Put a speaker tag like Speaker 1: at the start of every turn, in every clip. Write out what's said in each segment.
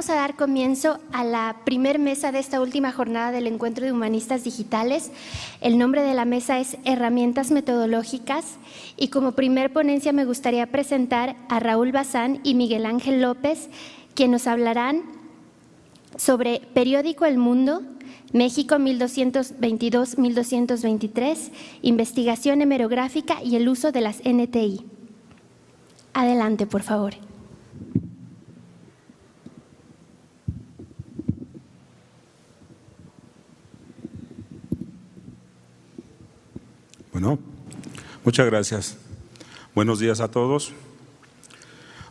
Speaker 1: Vamos a dar comienzo a la primer mesa de esta última jornada del Encuentro de Humanistas Digitales. El nombre de la mesa es Herramientas Metodológicas y como primer ponencia me gustaría presentar a Raúl Bazán y Miguel Ángel López, quienes nos hablarán sobre Periódico El Mundo, México 1222-1223, investigación hemerográfica y el uso de las NTI. Adelante, por favor.
Speaker 2: Bueno, muchas gracias. Buenos días a todos.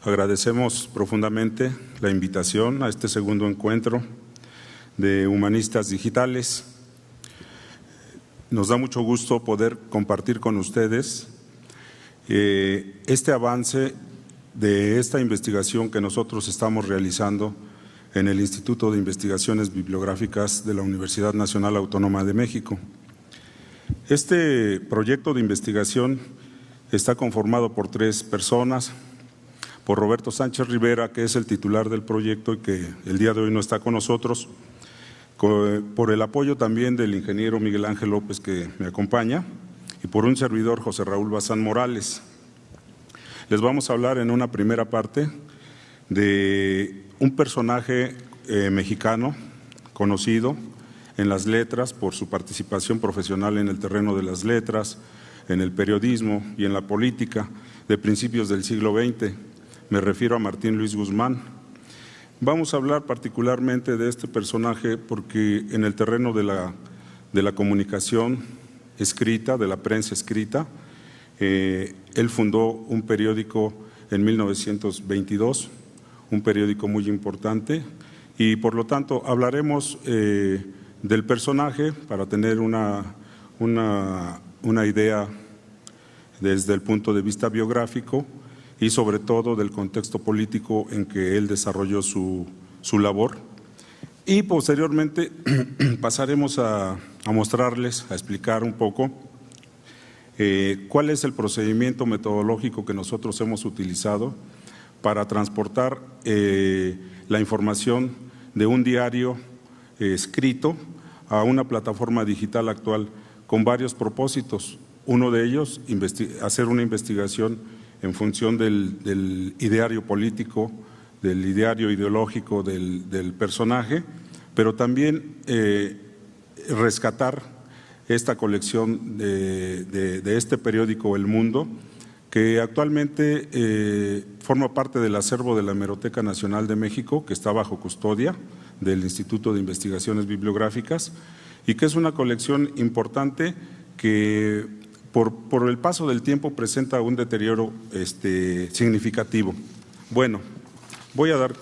Speaker 2: Agradecemos profundamente la invitación a este segundo encuentro de Humanistas Digitales. Nos da mucho gusto poder compartir con ustedes este avance de esta investigación que nosotros estamos realizando en el Instituto de Investigaciones Bibliográficas de la Universidad Nacional Autónoma de México. Este proyecto de investigación está conformado por 3 personas, por Roberto Sánchez Rivera, que es el titular del proyecto y que el día de hoy no está con nosotros, por el apoyo también del ingeniero Miguel Ángel López, que me acompaña, y por un servidor, José Raúl Bazán Morales. Les vamos a hablar en una primera parte de un personaje mexicano conocido en las letras por su participación profesional en el terreno de las letras, en el periodismo y en la política de principios del siglo XX. Me refiero a Martín Luis Guzmán. Vamos a hablar particularmente de este personaje porque en el terreno de la comunicación escrita, de la prensa escrita, él fundó un periódico en 1922, un periódico muy importante, y por lo tanto hablaremos del personaje para tener una idea desde el punto de vista biográfico y sobre todo del contexto político en que él desarrolló su labor. Y posteriormente pasaremos a mostrarles, a explicar un poco cuál es el procedimiento metodológico que nosotros hemos utilizado para transportar la información de un diario escrito a una plataforma digital actual con varios propósitos. Uno de ellos, hacer una investigación en función del ideario político, del ideario ideológico del personaje, pero también rescatar esta colección de este periódico El Mundo, que actualmente forma parte del acervo de la Hemeroteca Nacional de México, que está bajo custodia del Instituto de Investigaciones Bibliográficas, y que es una colección importante que por el paso del tiempo presenta un deterioro significativo. Bueno, voy a dar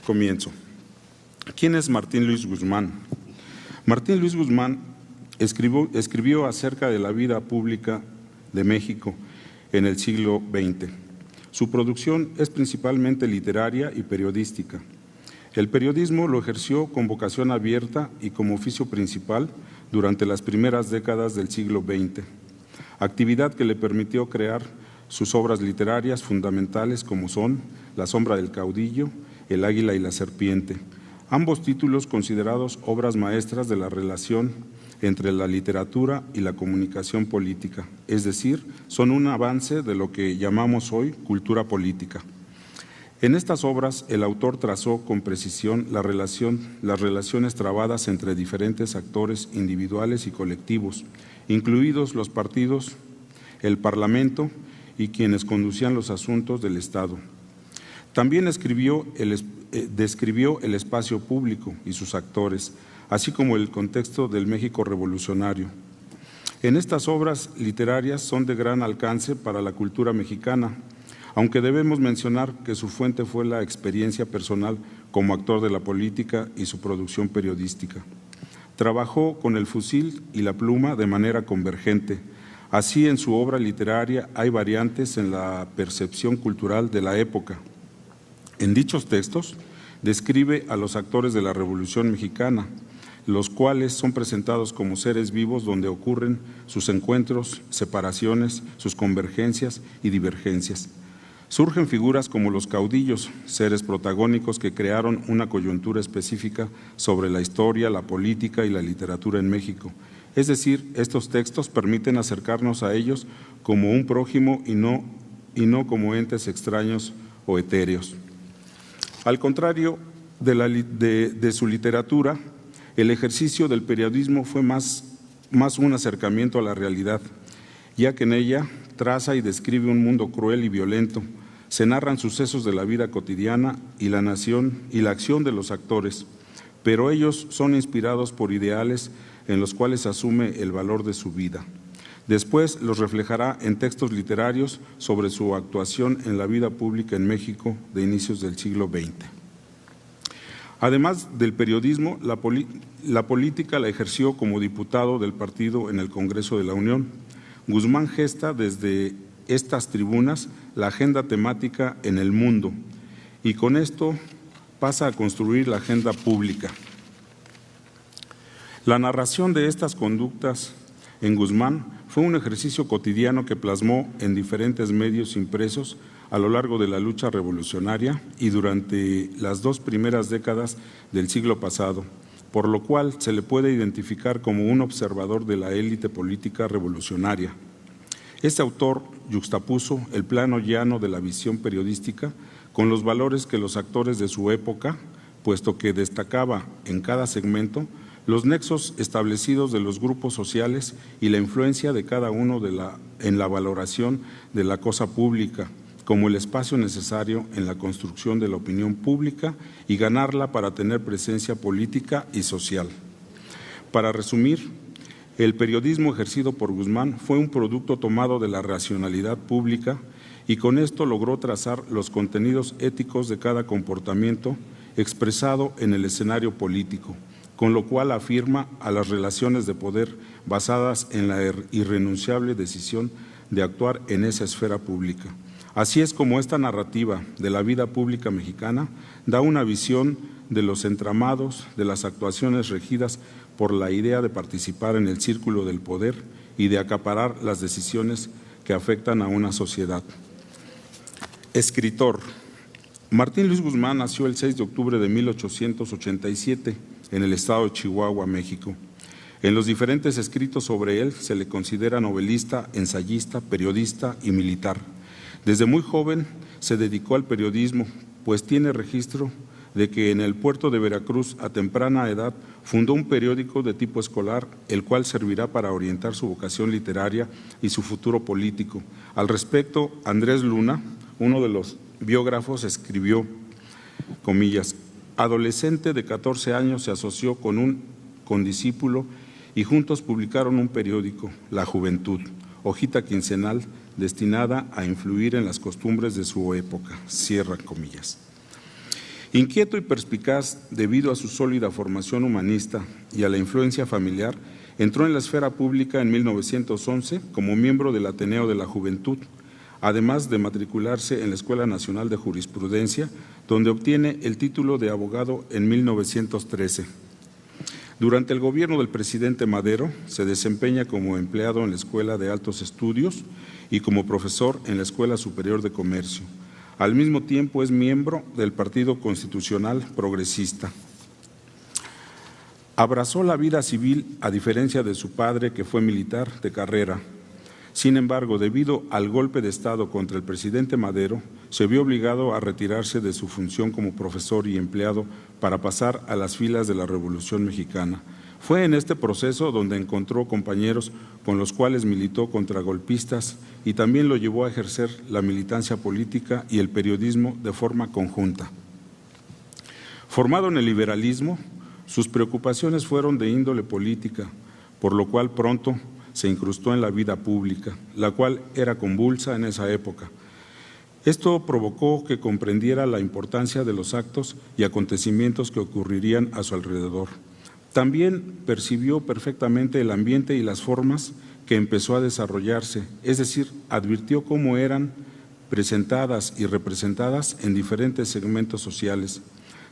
Speaker 2: comienzo. ¿Quién es Martín Luis Guzmán? Martín Luis Guzmán escribió acerca de la vida pública de México en el siglo XX. Su producción es principalmente literaria y periodística. El periodismo lo ejerció con vocación abierta y como oficio principal durante las primeras décadas del siglo XX, actividad que le permitió crear sus obras literarias fundamentales como son La sombra del caudillo, El águila y la serpiente, ambos títulos considerados obras maestras de la relación entre la literatura y la comunicación política, es decir, son un avance de lo que llamamos hoy cultura política. En estas obras, el autor trazó con precisión las relaciones trabadas entre diferentes actores individuales y colectivos, incluidos los partidos, el Parlamento y quienes conducían los asuntos del Estado. También describió el espacio público y sus actores, así como el contexto del México revolucionario. En estas obras literarias son de gran alcance para la cultura mexicana, aunque debemos mencionar que su fuente fue la experiencia personal como actor de la política y su producción periodística. Trabajó con el fusil y la pluma de manera convergente. Así, en su obra literaria hay variantes en la percepción cultural de la época. En dichos textos describe a los actores de la Revolución Mexicana, los cuales son presentados como seres vivos donde ocurren sus encuentros, separaciones, sus convergencias y divergencias. Surgen figuras como los caudillos, seres protagónicos que crearon una coyuntura específica sobre la historia, la política y la literatura en México. Es decir, estos textos permiten acercarnos a ellos como un prójimo y no como entes extraños o etéreos. Al contrario de su literatura, el ejercicio del periodismo fue más un acercamiento a la realidad, ya que en ella traza y describe un mundo cruel y violento. Se narran sucesos de la vida cotidiana y la acción de los actores, pero ellos son inspirados por ideales en los cuales asume el valor de su vida. Después los reflejará en textos literarios sobre su actuación en la vida pública en México de inicios del siglo XX. Además del periodismo, la política la ejerció como diputado del partido en el Congreso de la Unión. Guzmán gesta desde estas tribunas la agenda temática en el mundo y con esto pasa a construir la agenda pública. La narración de estas conductas en Guzmán fue un ejercicio cotidiano que plasmó en diferentes medios impresos a lo largo de la lucha revolucionaria y durante las 2 primeras décadas del siglo pasado, por lo cual se le puede identificar como un observador de la élite política revolucionaria. Este autor yuxtapuso el plano llano de la visión periodística con los valores que los actores de su época, puesto que destacaba en cada segmento los nexos establecidos de los grupos sociales y la influencia de cada uno en la valoración de la cosa pública, como el espacio necesario en la construcción de la opinión pública y ganarla para tener presencia política y social. Para resumir, el periodismo ejercido por Guzmán fue un producto tomado de la racionalidad pública y con esto logró trazar los contenidos éticos de cada comportamiento expresado en el escenario político, con lo cual afirma a las relaciones de poder basadas en la irrenunciable decisión de actuar en esa esfera pública. Así es como esta narrativa de la vida pública mexicana da una visión de los entramados, de las actuaciones regidas por la idea de participar en el círculo del poder y de acaparar las decisiones que afectan a una sociedad. Escritor. Martín Luis Guzmán nació el 6 de octubre de 1887 en el estado de Chihuahua, México. En los diferentes escritos sobre él se le considera novelista, ensayista, periodista y militar. Desde muy joven se dedicó al periodismo, pues tiene registro de que en el puerto de Veracruz a temprana edad fundó un periódico de tipo escolar, el cual servirá para orientar su vocación literaria y su futuro político. Al respecto, Andrés Luna, uno de los biógrafos, escribió, comillas, adolescente de 14 años se asoció con un condiscípulo y juntos publicaron un periódico, La Juventud, hojita quincenal destinada a influir en las costumbres de su época, cierra comillas. Inquieto y perspicaz debido a su sólida formación humanista y a la influencia familiar, entró en la esfera pública en 1911 como miembro del Ateneo de la Juventud, además de matricularse en la Escuela Nacional de Jurisprudencia, donde obtiene el título de abogado en 1913. Durante el gobierno del presidente Madero se desempeña como empleado en la Escuela de Altos Estudios y como profesor en la Escuela Superior de Comercio. Al mismo tiempo es miembro del Partido Constitucional Progresista. Abrazó la vida civil a diferencia de su padre, que fue militar de carrera. Sin embargo, debido al golpe de Estado contra el presidente Madero, se vio obligado a retirarse de su función como profesor y empleado para pasar a las filas de la Revolución Mexicana. Fue en este proceso donde encontró compañeros con los cuales militó contra golpistas y también lo llevó a ejercer la militancia política y el periodismo de forma conjunta. Formado en el liberalismo, sus preocupaciones fueron de índole política, por lo cual pronto se incrustó en la vida pública, la cual era convulsa en esa época. Esto provocó que comprendiera la importancia de los actos y acontecimientos que ocurrirían a su alrededor. También percibió perfectamente el ambiente y las formas que empezó a desarrollarse, es decir, advirtió cómo eran presentadas y representadas en diferentes segmentos sociales.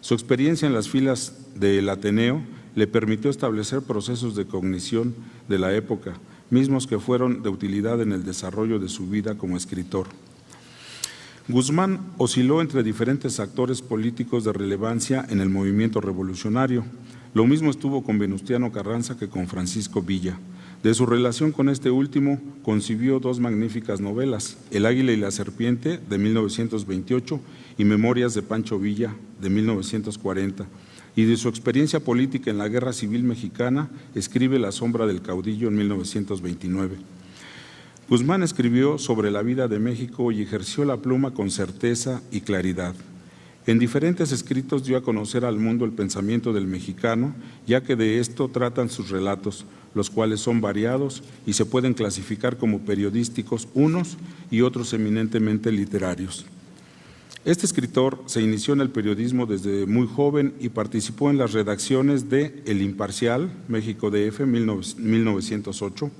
Speaker 2: Su experiencia en las filas del Ateneo le permitió establecer procesos de cognición de la época, mismos que fueron de utilidad en el desarrollo de su vida como escritor. Guzmán osciló entre diferentes actores políticos de relevancia en el movimiento revolucionario. Lo mismo estuvo con Venustiano Carranza que con Francisco Villa. De su relación con este último, concibió dos magníficas novelas, El águila y la serpiente, de 1928, y Memorias de Pancho Villa, de 1940. Y de su experiencia política en la Guerra Civil Mexicana, escribe La sombra del caudillo, en 1929. Guzmán escribió sobre la vida de México y ejerció la pluma con certeza y claridad. En diferentes escritos dio a conocer al mundo el pensamiento del mexicano, ya que de esto tratan sus relatos, los cuales son variados y se pueden clasificar como periodísticos unos y otros eminentemente literarios. Este escritor se inició en el periodismo desde muy joven y participó en las redacciones de El Imparcial, México DF, 1908,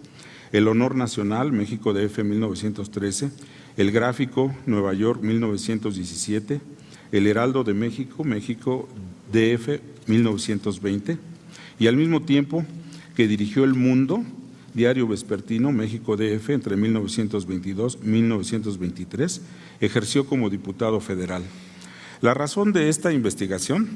Speaker 2: El Honor Nacional, México DF, 1913, El Gráfico, Nueva York, 1917, El Heraldo de México, México DF, 1920, y al mismo tiempo que dirigió El Mundo, diario vespertino, México DF, entre 1922 y 1923, ejerció como diputado federal. La razón de esta investigación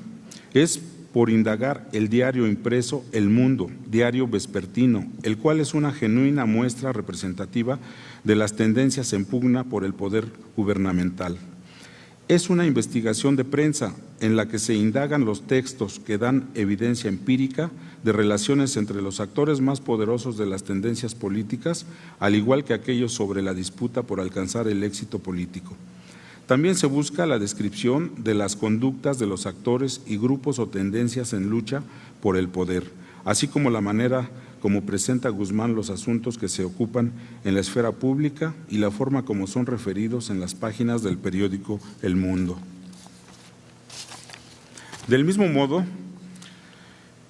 Speaker 2: es por indagar el diario impreso El Mundo, diario vespertino, el cual es una genuina muestra representativa de las tendencias en pugna por el poder gubernamental. Es una investigación de prensa en la que se indagan los textos que dan evidencia empírica de relaciones entre los actores más poderosos de las tendencias políticas, al igual que aquellos sobre la disputa por alcanzar el éxito político. También se busca la descripción de las conductas de los actores y grupos o tendencias en lucha por el poder, así como la manera como presenta Guzmán los asuntos que se ocupan en la esfera pública y la forma como son referidos en las páginas del periódico El Mundo. Del mismo modo,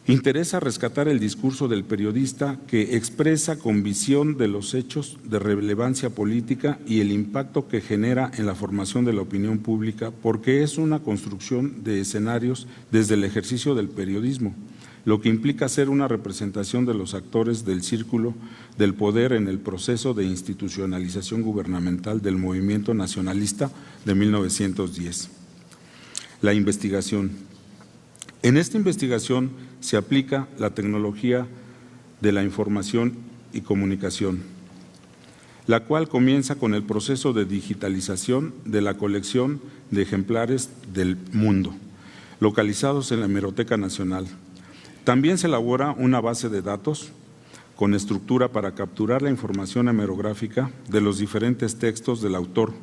Speaker 2: interesa rescatar el discurso del periodista que expresa con visión de los hechos de relevancia política y el impacto que genera en la formación de la opinión pública, porque es una construcción de escenarios desde el ejercicio del periodismo, lo que implica ser una representación de los actores del círculo del poder en el proceso de institucionalización gubernamental del movimiento nacionalista de 1910. La investigación. En esta investigación se aplica la tecnología de la información y comunicación, la cual comienza con el proceso de digitalización de la colección de ejemplares del mundo, localizados en la Hemeroteca Nacional. También se elabora una base de datos con estructura para capturar la información hemerográfica de los diferentes textos del autor,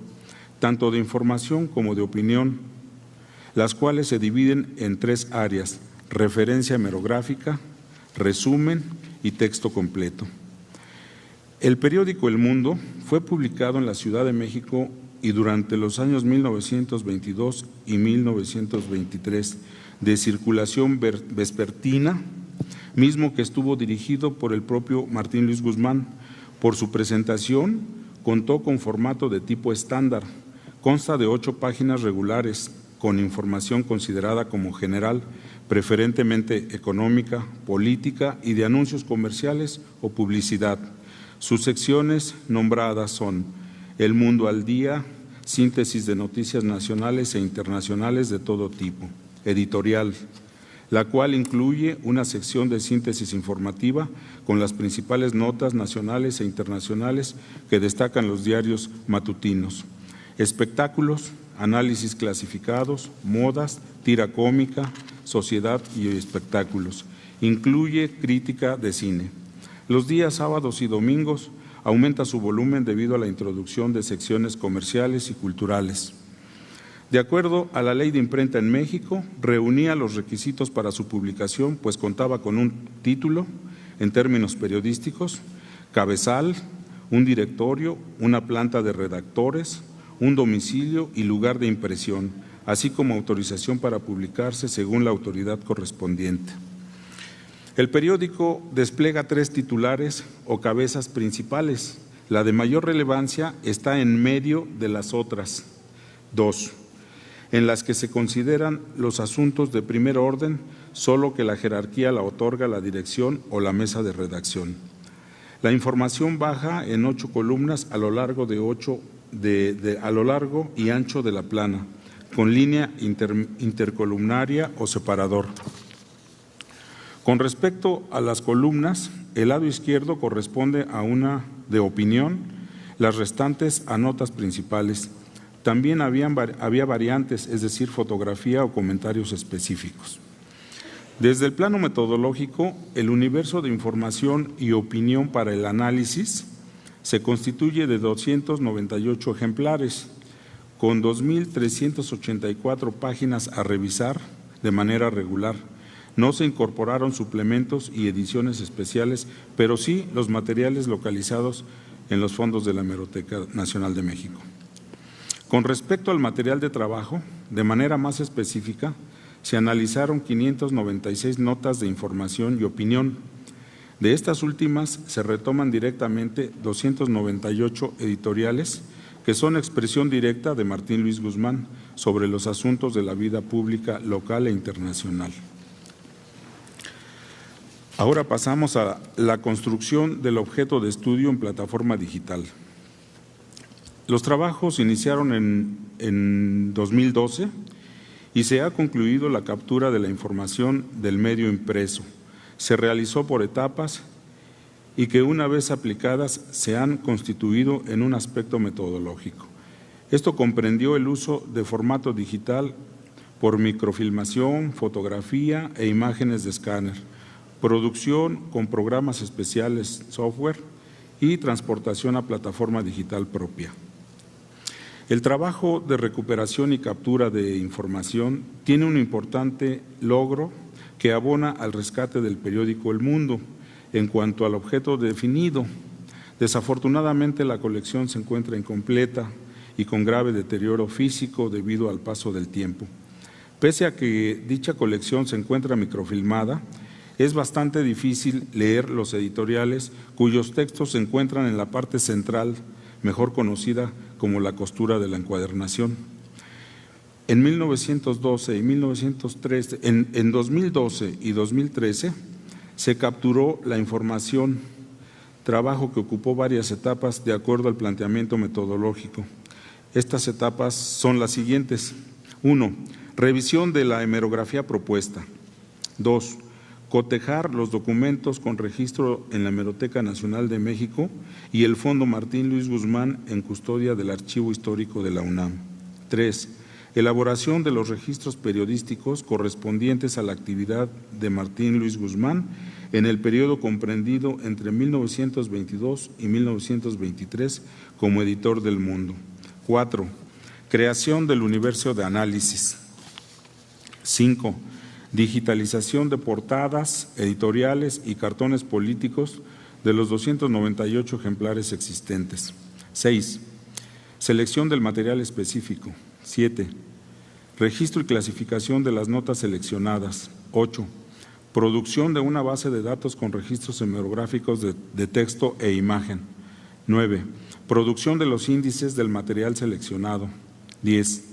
Speaker 2: tanto de información como de opinión, las cuales se dividen en tres áreas: referencia hemerográfica, resumen y texto completo. El periódico El Mundo fue publicado en la Ciudad de México y durante los años 1922 y 1923, de circulación vespertina, mismo que estuvo dirigido por el propio Martín Luis Guzmán. Por su presentación, contó con formato de tipo estándar, consta de 8 páginas regulares, con información considerada como general, preferentemente económica, política y de anuncios comerciales o publicidad. Sus secciones nombradas son El Mundo al Día, síntesis de noticias nacionales e internacionales de todo tipo; editorial, la cual incluye una sección de síntesis informativa con las principales notas nacionales e internacionales que destacan los diarios matutinos; espectáculos, análisis clasificados, modas, tira cómica, sociedad y espectáculos. Incluye crítica de cine. Los días sábados y domingos aumenta su volumen debido a la introducción de secciones comerciales y culturales. De acuerdo a la Ley de Imprenta en México, reunía los requisitos para su publicación, pues contaba con un título en términos periodísticos, cabezal, un directorio, una planta de redactores, un domicilio y lugar de impresión, así como autorización para publicarse según la autoridad correspondiente. El periódico despliega 3 titulares o cabezas principales. La de mayor relevancia está en medio de las otras 2, en las que se consideran los asuntos de primer orden, solo que la jerarquía la otorga la dirección o la mesa de redacción. La información baja en 8 columnas a lo largo de 8 a lo largo y ancho de la plana, con línea intercolumnaria o separador. Con respecto a las columnas, el lado izquierdo corresponde a una de opinión, las restantes a notas principales. También había variantes, es decir, fotografía o comentarios específicos. Desde el plano metodológico, el universo de información y opinión para el análisis se constituye de 298 ejemplares, con 2.384 páginas a revisar de manera regular. No se incorporaron suplementos y ediciones especiales, pero sí los materiales localizados en los fondos de la Hemeroteca Nacional de México. Con respecto al material de trabajo, de manera más específica, se analizaron 596 notas de información y opinión. De estas últimas se retoman directamente 298 editoriales que son expresión directa de Martín Luis Guzmán sobre los asuntos de la vida pública local e internacional. Ahora pasamos a la construcción del objeto de estudio en plataforma digital. Los trabajos iniciaron en 2012 y se ha concluido la captura de la información del medio impreso. Se realizó por etapas y que una vez aplicadas se han constituido en un aspecto metodológico. Esto comprendió el uso de formato digital por microfilmación, fotografía e imágenes de escáner, producción con programas especiales, software y transportación a plataforma digital propia. El trabajo de recuperación y captura de información tiene un importante logro que abona al rescate del periódico El Mundo en cuanto al objeto definido. Desafortunadamente, la colección se encuentra incompleta y con grave deterioro físico debido al paso del tiempo. Pese a que dicha colección se encuentra microfilmada, es bastante difícil leer los editoriales cuyos textos se encuentran en la parte central, mejor conocida como la costura de la encuadernación. En 1912 y 1913, en 2012 y 2013 se capturó la información, trabajo que ocupó varias etapas de acuerdo al planteamiento metodológico. Estas etapas son las siguientes: 1. Revisión de la hemerografía propuesta. 2. Cotejar los documentos con registro en la Hemeroteca Nacional de México y el Fondo Martín Luis Guzmán en custodia del Archivo Histórico de la UNAM. 3. Elaboración de los registros periodísticos correspondientes a la actividad de Martín Luis Guzmán en el periodo comprendido entre 1922 y 1923 como editor del Mundo. 4. Creación del universo de análisis. 5. Digitalización de portadas, editoriales y cartones políticos de los 298 ejemplares existentes. 6. Selección del material específico. 7. Registro y clasificación de las notas seleccionadas. 8. Producción de una base de datos con registros hemerográficos de texto e imagen. 9. Producción de los índices del material seleccionado. 10.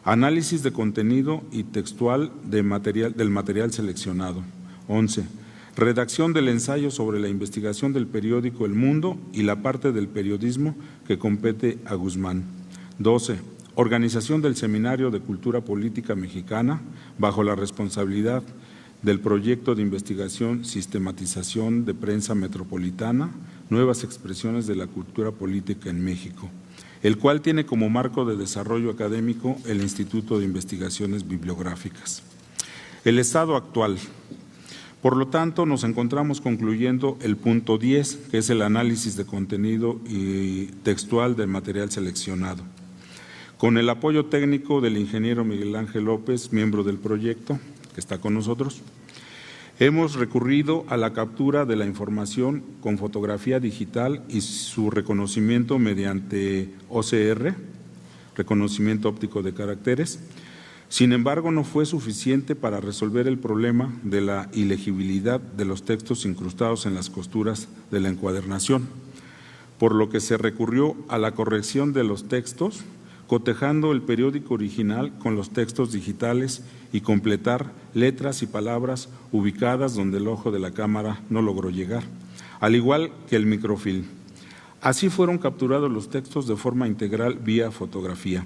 Speaker 2: Análisis de contenido y textual del material seleccionado. 11. Redacción del ensayo sobre la investigación del periódico El Mundo y la parte del periodismo que compete a Guzmán. 12. Organización del Seminario de Cultura Política Mexicana bajo la responsabilidad del proyecto de investigación Sistematización de Prensa Metropolitana, Nuevas Expresiones de la Cultura Política en México, el cual tiene como marco de desarrollo académico el Instituto de Investigaciones Bibliográficas. El estado actual. Por lo tanto, nos encontramos concluyendo el punto 10, que es el análisis de contenido y textual del material seleccionado. Con el apoyo técnico del ingeniero Miguel Ángel López, miembro del proyecto, que está con nosotros, hemos recurrido a la captura de la información con fotografía digital y su reconocimiento mediante OCR, reconocimiento óptico de caracteres. Sin embargo, no fue suficiente para resolver el problema de la ilegibilidad de los textos incrustados en las costuras de la encuadernación, por lo que se recurrió a la corrección de los textos, cotejando el periódico original con los textos digitales y completar letras y palabras ubicadas donde el ojo de la cámara no logró llegar, al igual que el microfilm. Así fueron capturados los textos de forma integral vía fotografía.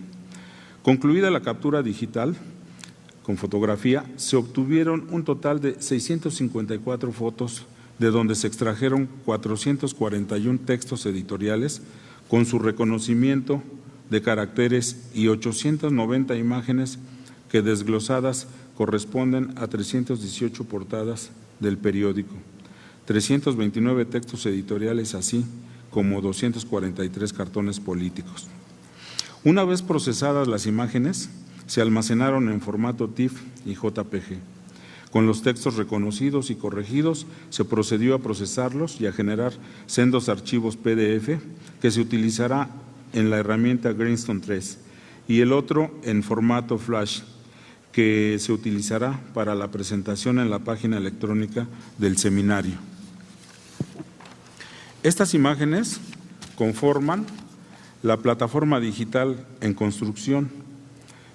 Speaker 2: Concluida la captura digital con fotografía, se obtuvieron un total de 654 fotos, de donde se extrajeron 441 textos editoriales con su reconocimiento de caracteres y 890 imágenes que desglosadas corresponden a 318 portadas del periódico, 329 textos editoriales, así como 243 cartones políticos. Una vez procesadas las imágenes, se almacenaron en formato TIFF y JPG. Con los textos reconocidos y corregidos, se procedió a procesarlos y a generar sendos archivos PDF que se utilizará en la herramienta Greenstone 3 y el otro en formato Flash, que se utilizará para la presentación en la página electrónica del seminario. Estas imágenes conforman la plataforma digital en construcción,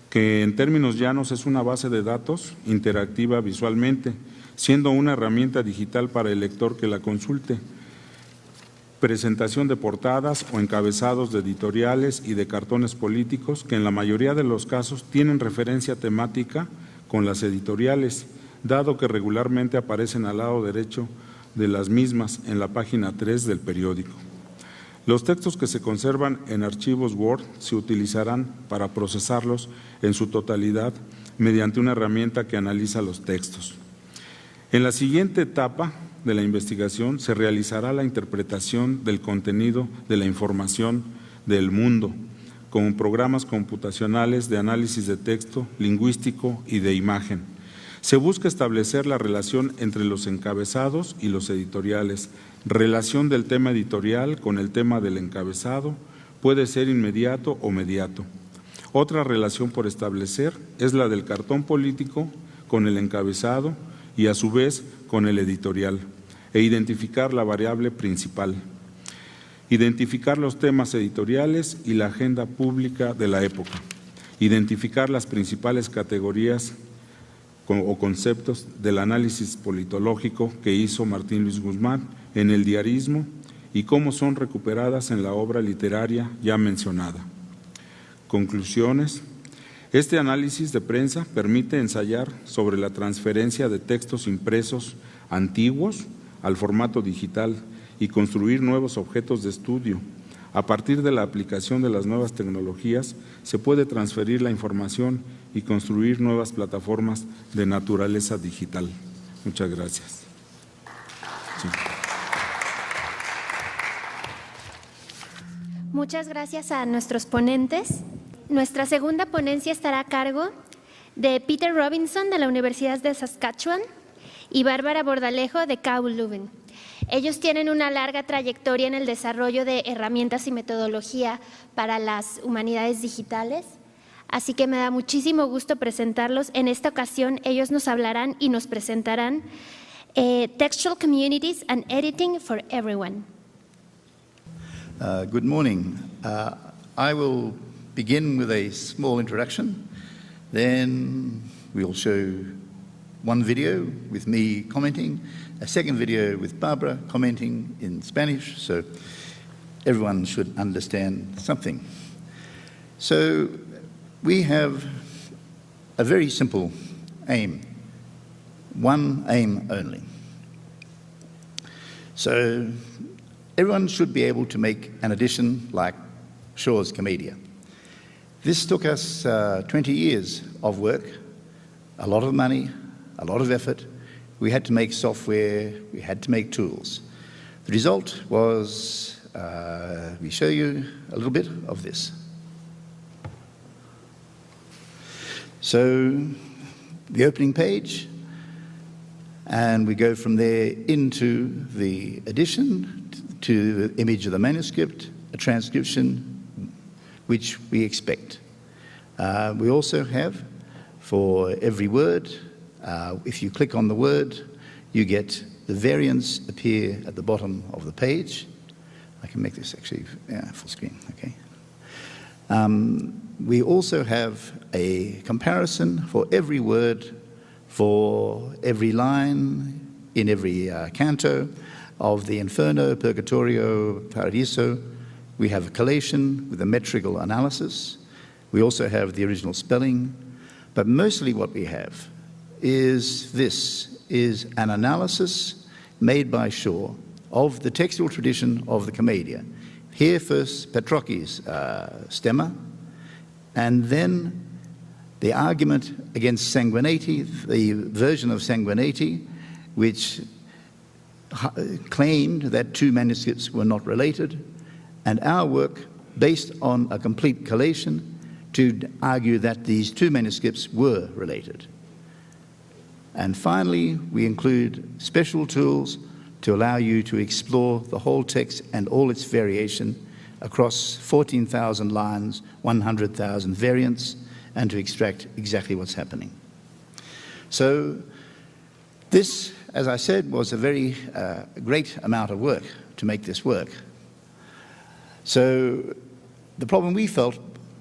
Speaker 2: que en términos llanos es una base de datos interactiva visualmente, siendo una herramienta digital para el lector que la consulte. Presentación de portadas o encabezados de editoriales y de cartones políticos que en la mayoría de los casos tienen referencia temática con las editoriales, dado que regularmente aparecen al lado derecho de las mismas en la página 3 del periódico. Los textos que se conservan en archivos Word se utilizarán para procesarlos en su totalidad mediante una herramienta que analiza los textos. En la siguiente etapa de la investigación se realizará la interpretación del contenido de la información del mundo con programas computacionales de análisis de texto, lingüístico y de imagen. Se busca establecer la relación entre los encabezados y los editoriales. Relación del tema editorial con el tema del encabezado puede ser inmediato o mediato. Otra relación por establecer es la del cartón político con el encabezado y a su vez con el editorial, e identificar la variable principal. Identificar los temas editoriales y la agenda pública de la época. Identificar las principales categorías o conceptos del análisis politológico que hizo Martín Luis Guzmán en el diarismo y cómo son recuperadas en la obra literaria ya mencionada. Conclusiones. Este análisis de prensa permite ensayar sobre la transferencia de textos impresos antiguos al formato digital y construir nuevos objetos de estudio. A partir de la aplicación de las nuevas tecnologías, se puede transferir la información y construir nuevas plataformas de naturaleza digital. Muchas gracias. Sí.
Speaker 1: Muchas gracias a nuestros ponentes. Nuestra segunda ponencia estará a cargo de Peter Robinson de la Universidad de Saskatchewan y Bárbara Bordalejo de KU Leuven. Ellos tienen una larga trayectoria en el desarrollo de herramientas y metodología para las humanidades digitales, así que me da muchísimo gusto presentarlos. En esta ocasión ellos nos hablarán y nos presentarán Textual Communities and Editing for Everyone.
Speaker 3: Good morning. I will begin with a small introduction, then we'll show one video with me commenting, a second video with Barbara commenting in Spanish, so everyone should understand something. So we have a very simple aim, one aim only. So everyone should be able to make an edition like Shaw's Commedia. This took us 20 years of work, a lot of money, a lot of effort. We had to make software, we had to make tools. The result was, we show you a little bit of this. So the opening page, and we go from there into the edition, to the image of the manuscript, a transcription, which we expect. We also have, for every word, if you click on the word, you get the variants appear at the bottom of the page. I can make this actually full screen, okay? We also have a comparison for every word, for every line, in every canto, of the Inferno, Purgatorio, Paradiso. We have a collation with a metrical analysis. We also have the original spelling. But mostly what we have is an analysis made by Shaw of the textual tradition of the Commedia. Here first Petrocchi's stemma, and then the argument against Sanguinetti, the version of Sanguinetti, which claimed that two manuscripts were not related, and our work based on a complete collation to argue that these two manuscripts were related. And finally, we include special tools to allow you to explore the whole text and all its variation across 14,000 lines, 100,000 variants, and to extract exactly what's happening. So this, as I said, was a very great amount of work to make this work. So the problem we felt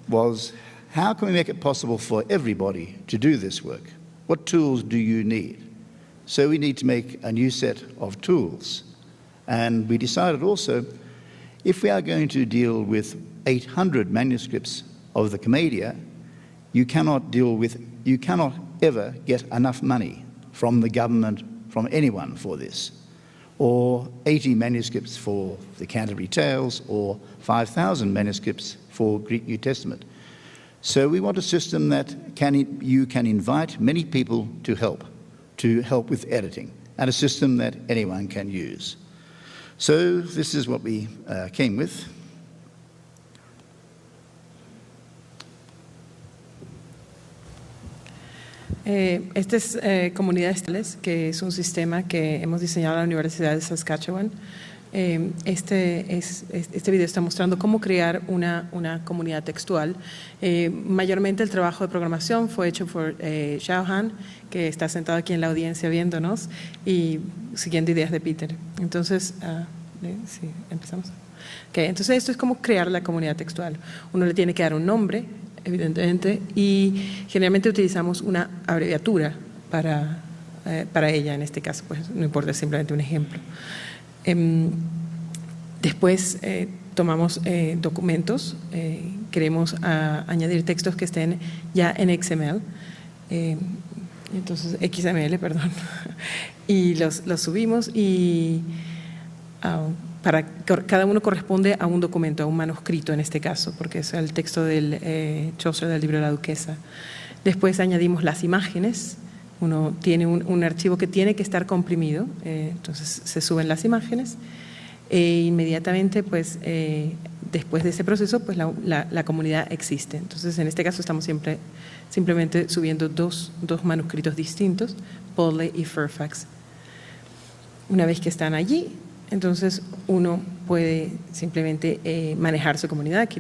Speaker 3: was, how can we make it possible for everybody to do this work? What tools do you need? So we need to make a new set of tools. And we decided also, if we are going to deal with 800 manuscripts of the Commedia, you cannot ever get enough money from the government, from anyone for this, or 80 manuscripts for the Canterbury Tales, or 5,000 manuscripts for Greek New Testament. So we want a system that you can invite many people to help with editing, and a system that anyone can use. So this is what we came with.
Speaker 4: Este es Comunidades Tales, que es un sistema que hemos diseñado en la Universidad de Saskatchewan. Este video está mostrando cómo crear una comunidad textual. Mayormente el trabajo de programación fue hecho por Xiao Han, que está sentado aquí en la audiencia viéndonos y siguiendo ideas de Peter. Entonces, sí, empezamos. Okay, entonces esto es cómo crear la comunidad textual. Uno le tiene que dar un nombre, evidentemente, y generalmente utilizamos una abreviatura para ella. En este caso, pues no importa, es simplemente un ejemplo. Después tomamos documentos, queremos añadir textos que estén ya en XML, entonces XML, perdón, y los subimos y cada uno corresponde a un documento, a un manuscrito en este caso, porque es el texto del Chaucer del libro de la Duquesa. Después añadimos las imágenes. Uno tiene un archivo que tiene que estar comprimido, entonces se suben las imágenes e inmediatamente, pues, después de ese proceso, pues la comunidad existe. Entonces, en este caso estamos simplemente subiendo dos manuscritos distintos, Poley y Fairfax. Una vez que están allí, entonces uno puede simplemente manejar su comunidad. Aquí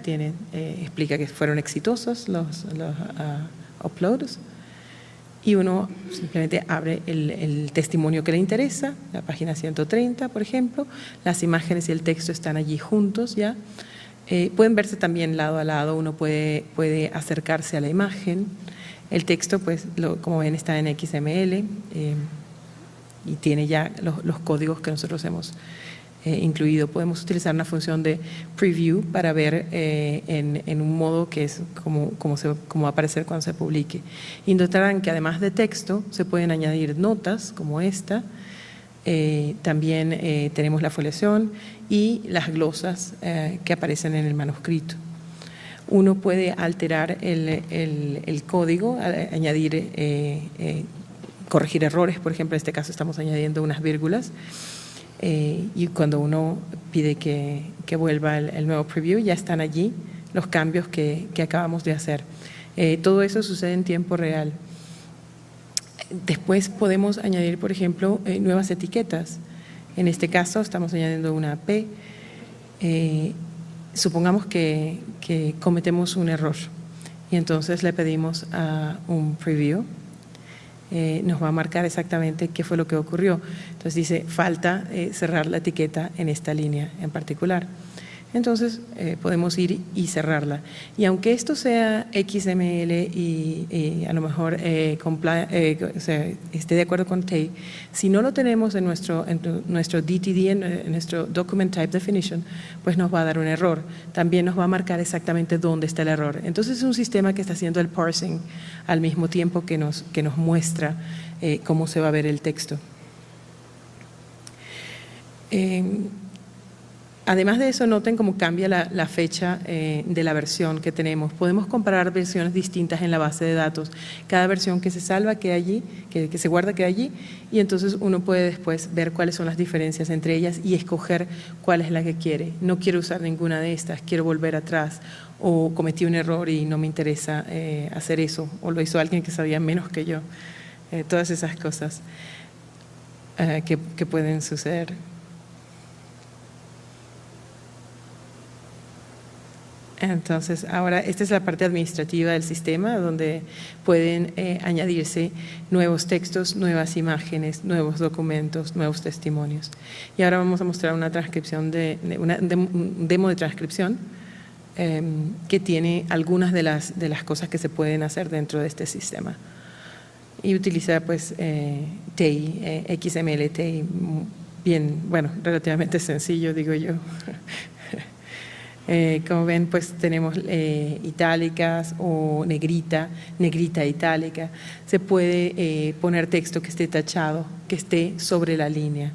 Speaker 4: explica que fueron exitosos los uploads. Y uno simplemente abre el testimonio que le interesa, la página 130, por ejemplo. Las imágenes y el texto están allí juntos ya. Pueden verse también lado a lado, uno puede acercarse a la imagen. El texto, pues, como ven, está en XML y tiene ya los códigos que nosotros hemos incluido. Podemos utilizar una función de preview para ver en un modo que es como va a aparecer cuando se publique. Y notarán que además de texto se pueden añadir notas como esta. También tenemos la foliación y las glosas que aparecen en el manuscrito. Uno puede alterar el código, añadir, corregir errores. Por ejemplo, en este caso estamos añadiendo unas vírgulas. Y cuando uno pide que vuelva el nuevo preview, ya están allí los cambios que acabamos de hacer. Todo eso sucede en tiempo real. Después podemos añadir, por ejemplo, nuevas etiquetas. En este caso estamos añadiendo una P. Supongamos que cometemos un error y entonces le pedimos a un preview. Nos va a marcar exactamente qué fue lo que ocurrió. Entonces dice, falta cerrar la etiqueta en esta línea en particular. entonces podemos ir y cerrarla. Y aunque esto sea XML y a lo mejor o sea, esté de acuerdo con TEI, si no lo tenemos en nuestro DTD, en nuestro Document Type Definition, pues nos va a dar un error. También nos va a marcar exactamente dónde está el error. Entonces es un sistema que está haciendo el parsing al mismo tiempo que nos muestra cómo se va a ver el texto. Además de eso, noten cómo cambia la fecha de la versión que tenemos. Podemos comparar versiones distintas en la base de datos. Cada versión que se salva queda allí, que se guarda queda allí, y entonces uno puede después ver cuáles son las diferencias entre ellas y escoger cuál es la que quiere. No quiero usar ninguna de estas, quiero volver atrás, o cometí un error y no me interesa hacer eso, o lo hizo alguien que sabía menos que yo. Todas esas cosas que pueden suceder. Entonces, ahora esta es la parte administrativa del sistema donde pueden añadirse nuevos textos, nuevas imágenes, nuevos documentos, nuevos testimonios. Y ahora vamos a mostrar una transcripción un demo de transcripción que tiene algunas de las cosas que se pueden hacer dentro de este sistema. Y utiliza pues TEI, XML TEI, bien, bueno, relativamente sencillo, digo yo. Como ven, pues tenemos itálicas o negrita itálica. Se puede poner texto que esté tachado, que esté sobre la línea.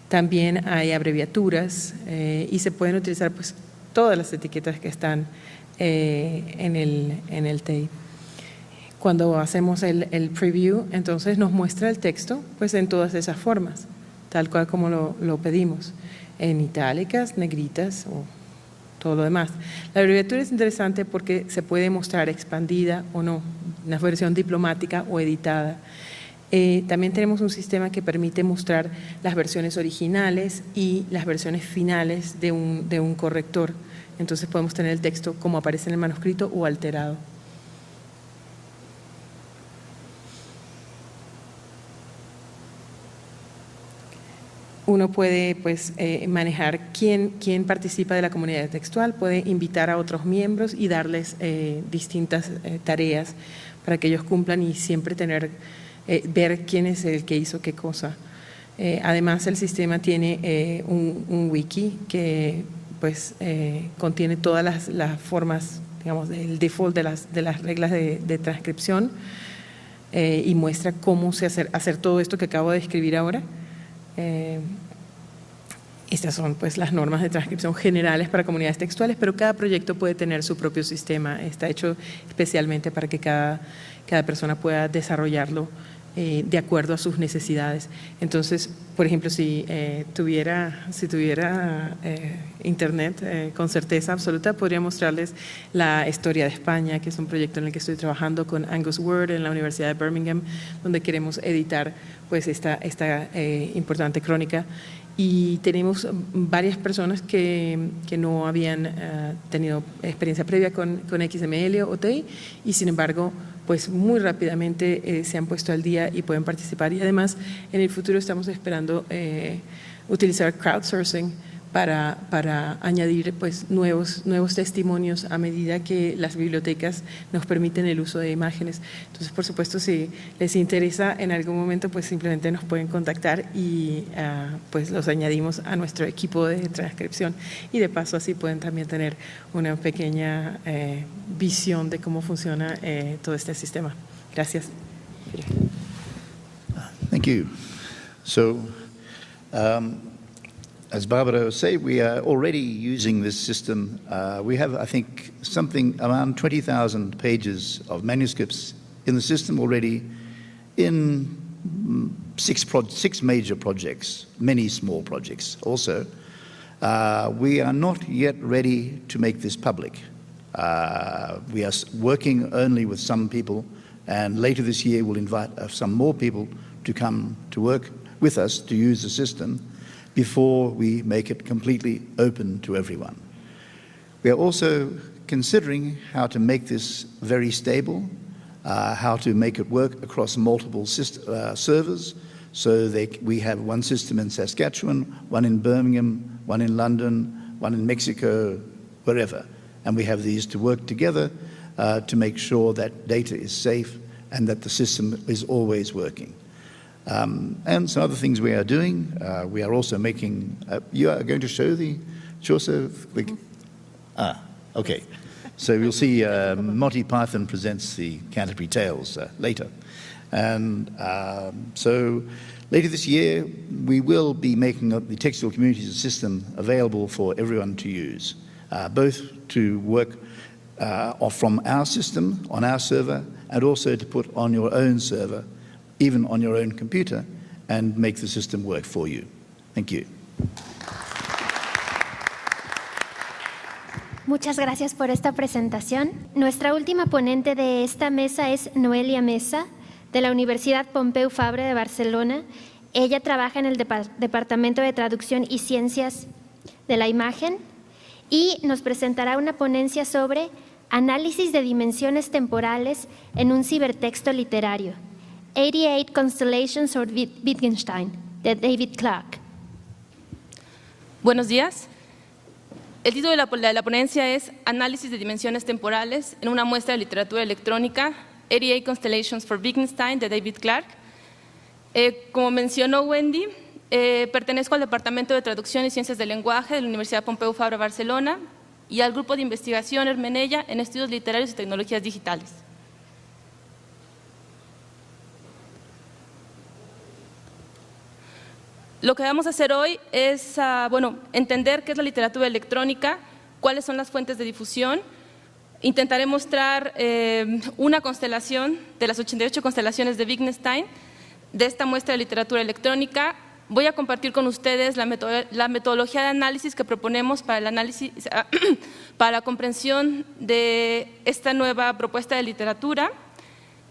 Speaker 4: También hay abreviaturas y se pueden utilizar pues todas las etiquetas que están en el TEI. Cuando hacemos el preview, entonces nos muestra el texto pues en todas esas formas, tal cual como lo pedimos, en itálicas, negritas o todo lo demás. La abreviatura es interesante porque se puede mostrar expandida o no, una versión diplomática o editada. También tenemos un sistema que permite mostrar las versiones originales y las versiones finales de un corrector. Entonces podemos tener el texto como aparece en el manuscrito o alterado. Uno puede pues, manejar quién participa de la comunidad textual, puede invitar a otros miembros y darles distintas tareas para que ellos cumplan y siempre ver quién es el que hizo qué cosa. Además, el sistema tiene un wiki que pues, contiene todas las formas, digamos, el default de las reglas de transcripción y muestra cómo hacer todo esto que acabo de escribir ahora. Estas son pues las normas de transcripción generales para comunidades textuales, pero cada proyecto puede tener su propio sistema. Está hecho especialmente para que cada persona pueda desarrollarlo de acuerdo a sus necesidades. Entonces, por ejemplo, si tuviera internet con certeza absoluta, podría mostrarles la historia de España, que es un proyecto en el que estoy trabajando con Angus Word en la Universidad de Birmingham, donde queremos editar pues esta importante crónica. Y tenemos varias personas que no habían tenido experiencia previa con XML o TEI y sin embargo pues muy rápidamente se han puesto al día y pueden participar. Y además en el futuro estamos esperando utilizar crowdsourcing para añadir pues nuevos testimonios a medida que las bibliotecas nos permiten el uso de imágenes. Entonces, por supuesto, si les interesa en algún momento, pues simplemente nos pueden contactar y pues los añadimos a nuestro equipo de transcripción. Y de paso así pueden también tener una pequeña visión de cómo funciona todo este sistema. Gracias.
Speaker 3: Thank you. So, as Barbara said, we are already using this system. We have, I think, something around 20,000 pages of manuscripts in the system already in six major projects, many small projects also. We are not yet ready to make this public. We are working only with some people, and later this year we'll invite some more people to come to work with us to use the system before we make it completely open to everyone. We are also considering how to make this very stable, how to make it work across multiple servers, so we have one system in Saskatchewan, one in Birmingham, one in London, one in Mexico, wherever. And we have these to work together to make sure that data is safe and that the system is always working. And some other things we are doing. We are also making, you are going to show the Chaucer? Okay. So you'll see Monty Python presents the Canterbury Tales later. And so later this year, we will be making the Textual Communities system available for everyone to use, both to work from our system, on our server, and also to put on your own server, even on your own computer, and make the system work for you. Thank you.
Speaker 1: Muchas gracias por esta presentación. Nuestra última ponente de esta mesa es Noelia Mesa, de la Universidad Pompeu Fabra de Barcelona. Ella trabaja en el Departamento de Traducción y Ciencias de la Imagen y nos presentará una ponencia sobre análisis de dimensiones temporales en un cibertexto literario. 88 Constellations of Wittgenstein, de David Clarke.
Speaker 5: Buenos días. El título de la ponencia es Análisis de dimensiones temporales en una muestra de literatura electrónica, 88 Constellations for Wittgenstein, de David Clarke. Como mencionó Wendy, pertenezco al Departamento de Traducción y Ciencias del Lenguaje de la Universidad Pompeu Fabra Barcelona y al Grupo de Investigación Hermenella en Estudios Literarios y Tecnologías Digitales. Lo que vamos a hacer hoy es entender qué es la literatura electrónica, cuáles son las fuentes de difusión. Intentaré mostrar una constelación de las 88 constelaciones de Wittgenstein, de esta muestra de literatura electrónica. Voy a compartir con ustedes la metodología de análisis que proponemos para el análisis, para la comprensión de esta nueva propuesta de literatura.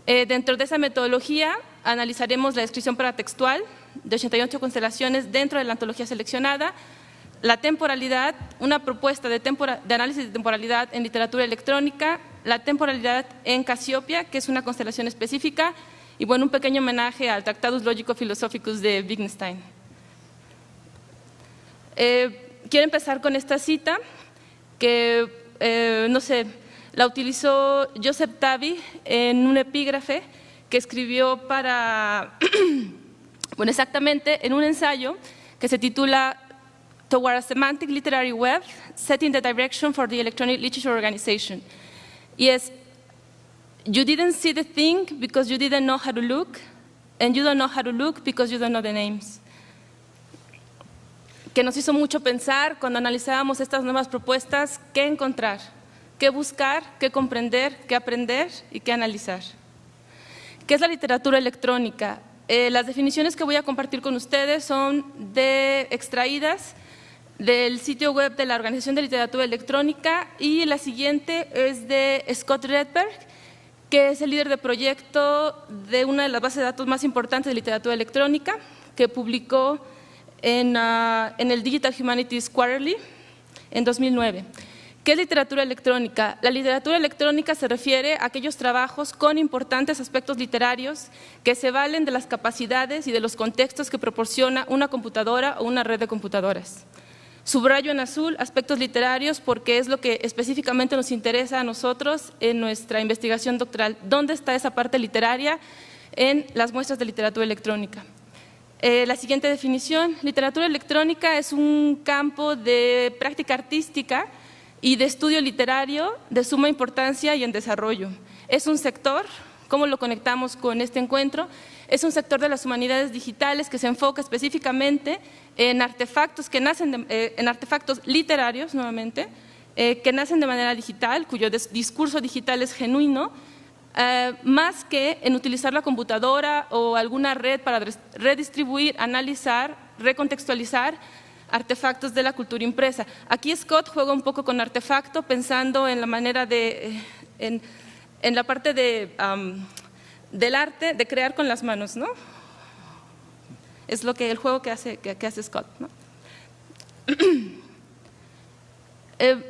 Speaker 5: Dentro de esa metodología analizaremos la descripción paratextual de 88 constelaciones dentro de la antología seleccionada, la temporalidad, una propuesta de análisis de temporalidad en literatura electrónica, la temporalidad en Casiopea, que es una constelación específica, y bueno, un pequeño homenaje al Tractatus Logico-Philosophicus de Wittgenstein. Quiero empezar con esta cita que, la utilizó Joseph Tabby en un epígrafe que escribió para, exactamente en un ensayo que se titula Toward a Semantic Literary Web, Setting the Direction for the Electronic Literature Organization. Y es, you didn't see the thing because you didn't know how to look, and you don't know how to look because you don't know the names. Que nos hizo mucho pensar cuando analizábamos estas nuevas propuestas, qué encontrar, qué buscar, qué comprender, qué aprender y qué analizar. ¿Qué es la literatura electrónica? Las definiciones que voy a compartir con ustedes son extraídas del sitio web de la Organización de Literatura Electrónica y la siguiente es de Scott Redberg, que es el líder de proyecto de una de las bases de datos más importantes de literatura electrónica, que publicó en el Digital Humanities Quarterly en 2009. ¿Qué es literatura electrónica? La literatura electrónica se refiere a aquellos trabajos con importantes aspectos literarios que se valen de las capacidades y de los contextos que proporciona una computadora o una red de computadoras. Subrayo en azul aspectos literarios porque es lo que específicamente nos interesa a nosotros en nuestra investigación doctoral. ¿Dónde está esa parte literaria en las muestras de literatura electrónica? La siguiente definición, literatura electrónica es un campo de práctica artística y de estudio literario de suma importancia y en desarrollo. Es un sector, ¿cómo lo conectamos con este encuentro? Es un sector de las humanidades digitales que se enfoca específicamente en artefactos que nacen en artefactos literarios, nuevamente, que nacen de manera digital, cuyo discurso digital es genuino, más que en utilizar la computadora o alguna red para redistribuir, analizar, recontextualizar artefactos de la cultura impresa. Aquí Scott juega un poco con artefacto, pensando en la manera de, en la parte del arte, de crear con las manos, ¿no? Es el juego que hace Scott, ¿no?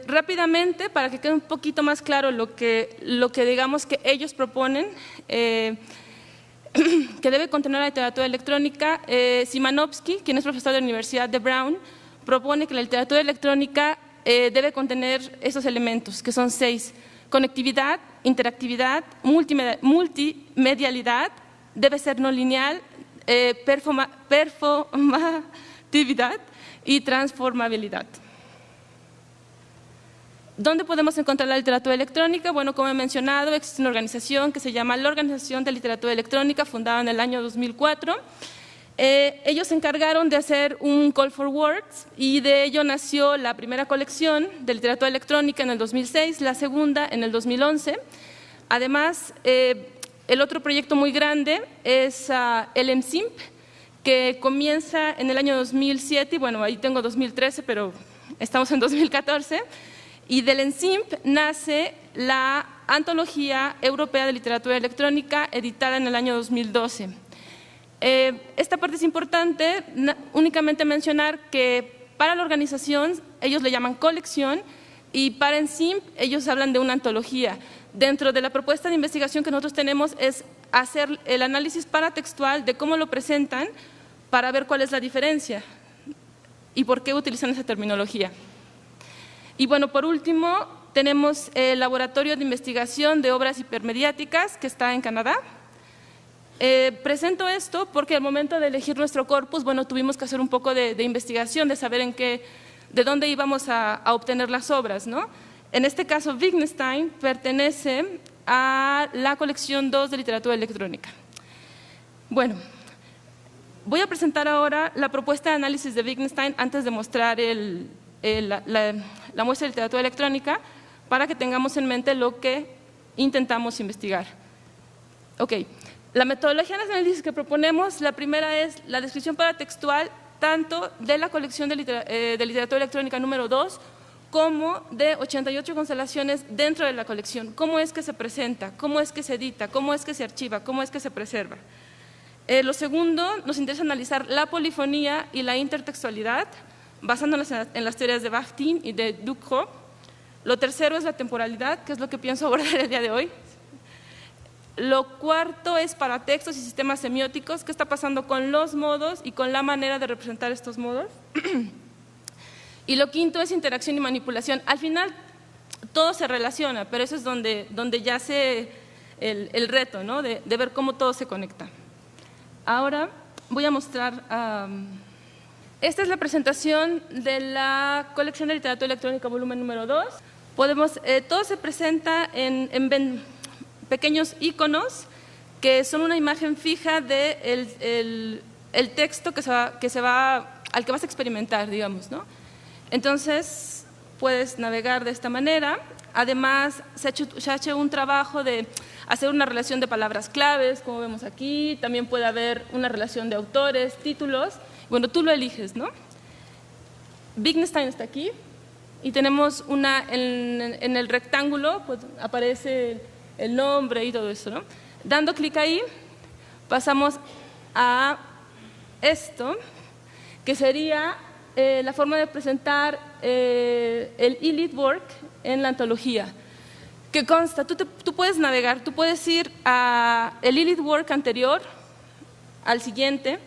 Speaker 5: Rápidamente, para que quede un poquito más claro lo que digamos que ellos proponen, que debe contener la literatura electrónica, Szymanowski, quien es profesor de la Universidad de Brown, propone que la literatura electrónica debe contener esos elementos, que son 6. Conectividad, interactividad, multimedialidad, debe ser no lineal, performatividad y transformabilidad. ¿Dónde podemos encontrar la literatura electrónica? Bueno, como he mencionado, existe una organización que se llama la Organización de Literatura Electrónica, fundada en el año 2004. Ellos se encargaron de hacer un call for words y de ello nació la primera colección de literatura electrónica en el 2006, la segunda en el 2011. Además, el otro proyecto muy grande es el MSIMP, que comienza en el año 2007, y bueno, ahí tengo 2013, pero estamos en 2014, y del MSIMP nace la Antología Europea de Literatura Electrónica, editada en el año 2012. Esta parte es importante, únicamente mencionar que para la organización ellos le llaman colección y para MSIMP ellos hablan de una antología. Dentro de la propuesta de investigación que nosotros tenemos es hacer el análisis paratextual de cómo lo presentan para ver cuál es la diferencia y por qué utilizan esa terminología. Y bueno, por último, tenemos el Laboratorio de Investigación de Obras Hipermediáticas que está en Canadá. Presento esto porque al momento de elegir nuestro corpus, bueno, tuvimos que hacer un poco de investigación, de saber de dónde íbamos a obtener las obras, ¿no? En este caso, Wittgenstein pertenece a la colección 2 de literatura electrónica. Bueno, voy a presentar ahora la propuesta de análisis de Wittgenstein antes de mostrar la muestra de literatura electrónica para que tengamos en mente lo que intentamos investigar. Ok, la metodología de análisis que proponemos, la primera es la descripción paratextual tanto de la colección de literatura electrónica número 2 como de 88 constelaciones dentro de la colección. ¿Cómo es que se presenta? ¿Cómo es que se edita? ¿Cómo es que se archiva? ¿Cómo es que se preserva? Lo segundo, nos interesa analizar la polifonía y la intertextualidad, basándonos en las teorías de Bakhtin y de Ducrot. Lo tercero es la temporalidad, que es lo que pienso abordar el día de hoy. Lo cuarto es paratextos y sistemas semióticos, qué está pasando con los modos y con la manera de representar estos modos. Y lo quinto es interacción y manipulación. Al final todo se relaciona, pero eso es donde yace el reto, ¿no? de ver cómo todo se conecta. Ahora voy a mostrar, esta es la presentación de la colección de literatura electrónica volumen número 2. Todo se presenta en pequeños iconos que son una imagen fija del texto al que vas a experimentar, digamos, ¿no? Entonces, puedes navegar de esta manera. Además, se ha hecho un trabajo de hacer una relación de palabras claves, como vemos aquí. También puede haber una relación de autores, títulos. Bueno, tú lo eliges, ¿no? Wittgenstein está aquí y tenemos en el rectángulo, pues aparece el nombre y todo eso, ¿no? Dando clic ahí, pasamos a esto, que sería la forma de presentar el e-lead work en la antología, que consta, tú puedes navegar, tú puedes ir al e-lead work anterior, al siguiente,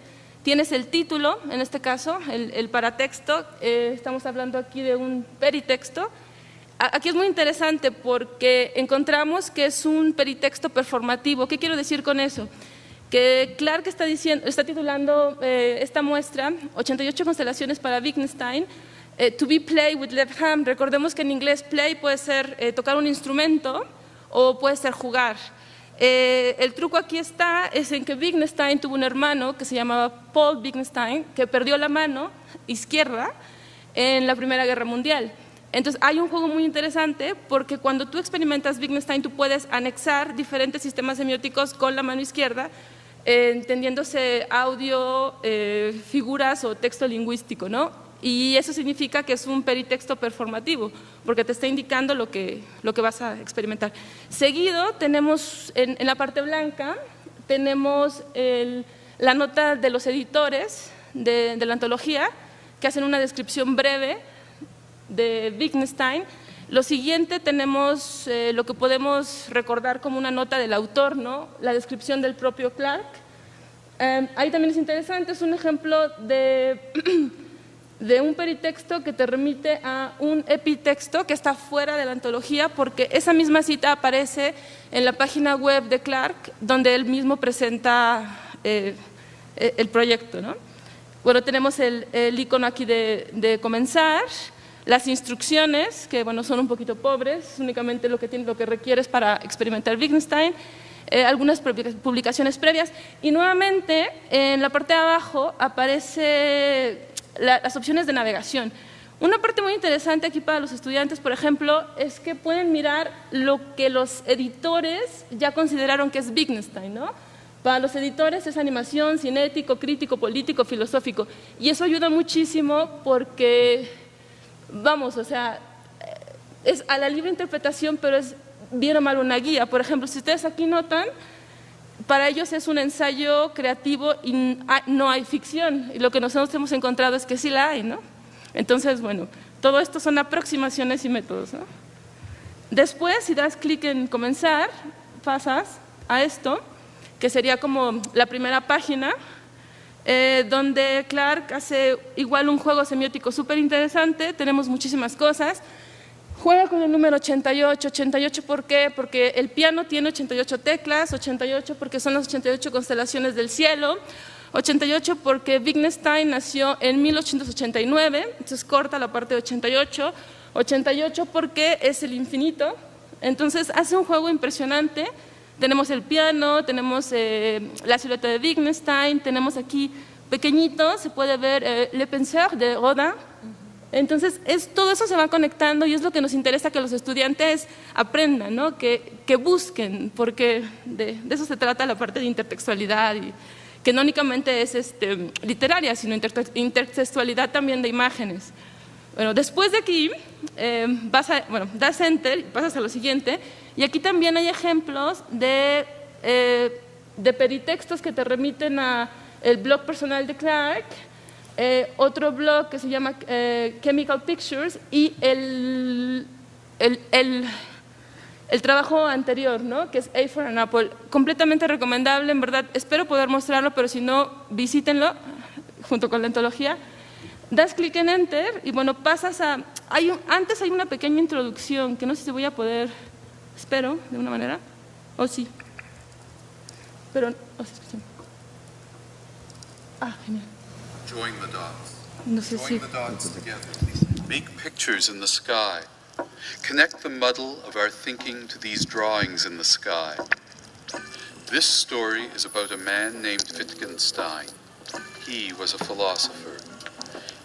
Speaker 5: tienes el título, en este caso, el paratexto, estamos hablando aquí de un peritexto. Aquí es muy interesante porque encontramos que es un peritexto performativo. ¿Qué quiero decir con eso? Que Clark está titulando esta muestra, 88 constelaciones para Wittgenstein, to be played with left hand. Recordemos que en inglés play puede ser tocar un instrumento o puede ser jugar. El truco aquí es en que Wittgenstein tuvo un hermano que se llamaba Paul Wittgenstein, que perdió la mano izquierda en la Primera Guerra Mundial. Entonces hay un juego muy interesante porque cuando tú experimentas Wittgenstein tú puedes anexar diferentes sistemas semióticos con la mano izquierda, entendiéndose audio, figuras o texto lingüístico, ¿no? Y eso significa que es un peritexto performativo porque te está indicando lo que vas a experimentar. Seguido tenemos en la parte blanca tenemos la nota de los editores de la antología que hacen una descripción breve de Wittgenstein. Lo siguiente tenemos lo que podemos recordar como una nota del autor, ¿no? La descripción del propio Clark. Ahí también es interesante, es un ejemplo de de un peritexto que te remite a un epitexto que está fuera de la antología, porque esa misma cita aparece en la página web de Clarke, donde él mismo presenta el proyecto, ¿no? Bueno, tenemos el icono aquí de comenzar, las instrucciones, que bueno, son un poquito pobres, únicamente lo que requieres para experimentar Wittgenstein, algunas publicaciones previas, y nuevamente en la parte de abajo aparece las opciones de navegación. Una parte muy interesante aquí para los estudiantes, por ejemplo, es que pueden mirar lo que los editores ya consideraron que es Wittgenstein, ¿no? Para los editores es animación, cinético, crítico, político, filosófico, y eso ayuda muchísimo porque, vamos, o sea, es a la libre interpretación, pero es bien o mal una guía. Por ejemplo, si ustedes aquí notan, para ellos es un ensayo creativo y no hay ficción, y lo que nosotros hemos encontrado es que sí la hay, ¿no? Entonces, bueno, todo esto son aproximaciones y métodos, ¿no? Después, si das clic en comenzar, pasas a esto, que sería como la primera página, donde Clarke hace igual un juego semiótico súper interesante. Tenemos muchísimas cosas. Juega con el número 88. 88, ¿por qué? Porque el piano tiene 88 teclas, 88 porque son las 88 constelaciones del cielo, 88 porque Wittgenstein nació en 1889, entonces corta la parte de 88, 88 porque es el infinito, entonces hace un juego impresionante. Tenemos el piano, tenemos la silueta de Wittgenstein, tenemos aquí pequeñito, se puede ver Le Penseur de Rodin. Entonces, todo eso se va conectando y es lo que nos interesa que los estudiantes aprendan, ¿no? Que busquen, porque de eso se trata la parte de intertextualidad, y que no únicamente es literaria, sino intertextualidad también de imágenes. Bueno, después de aquí, das Enter y pasas a lo siguiente, y aquí también hay ejemplos de peritextos que te remiten a el blog personal de Clarke, otro blog que se llama Chemical Pictures, y el trabajo anterior, ¿no? Que es A for an Apple. Completamente recomendable, en verdad. Espero poder mostrarlo, pero si no, visítenlo junto con la antología. Das clic en Enter y bueno, pasas a... Antes hay una pequeña introducción que no sé si voy a poder... Espero, de una manera. O sí. Pero... genial.
Speaker 6: Join the dots.
Speaker 5: No sé si...
Speaker 6: Join the dots together. Make pictures in the sky. Connect the muddle of our thinking to these drawings in the sky. This story is about a man named Wittgenstein. He was a philosopher.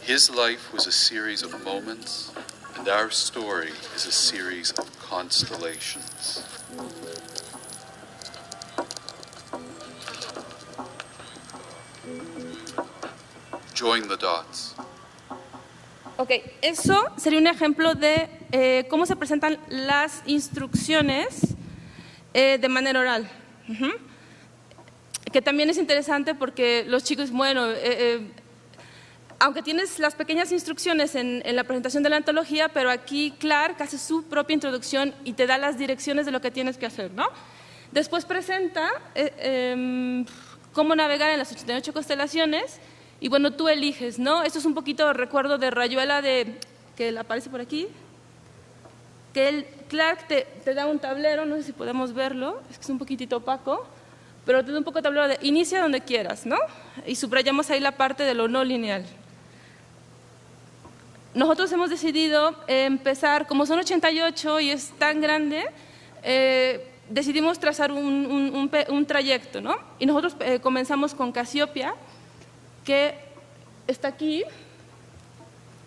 Speaker 6: His life was a series of moments, and our story is a series of constellations. Join the dots.
Speaker 5: Ok, eso sería un ejemplo de cómo se presentan las instrucciones de manera oral. Que también es interesante porque los chicos, bueno, aunque tienes las pequeñas instrucciones en la presentación de la antología, pero aquí Clarke hace su propia introducción y te da las direcciones de lo que tienes que hacer, ¿no? Después presenta cómo navegar en las 88 constelaciones. Y bueno, tú eliges, ¿no? Esto es un poquito recuerdo de Rayuela, que aparece por aquí, que Clarke te da un tablero, no sé si podemos verlo, es que es un poquitito opaco, pero te da un poco de tablero de inicia donde quieras, ¿no? Y subrayamos ahí la parte de lo no lineal. Nosotros hemos decidido empezar, como son 88 y es tan grande, decidimos trazar un trayecto, ¿no? Y nosotros comenzamos con Casiopea, que está aquí,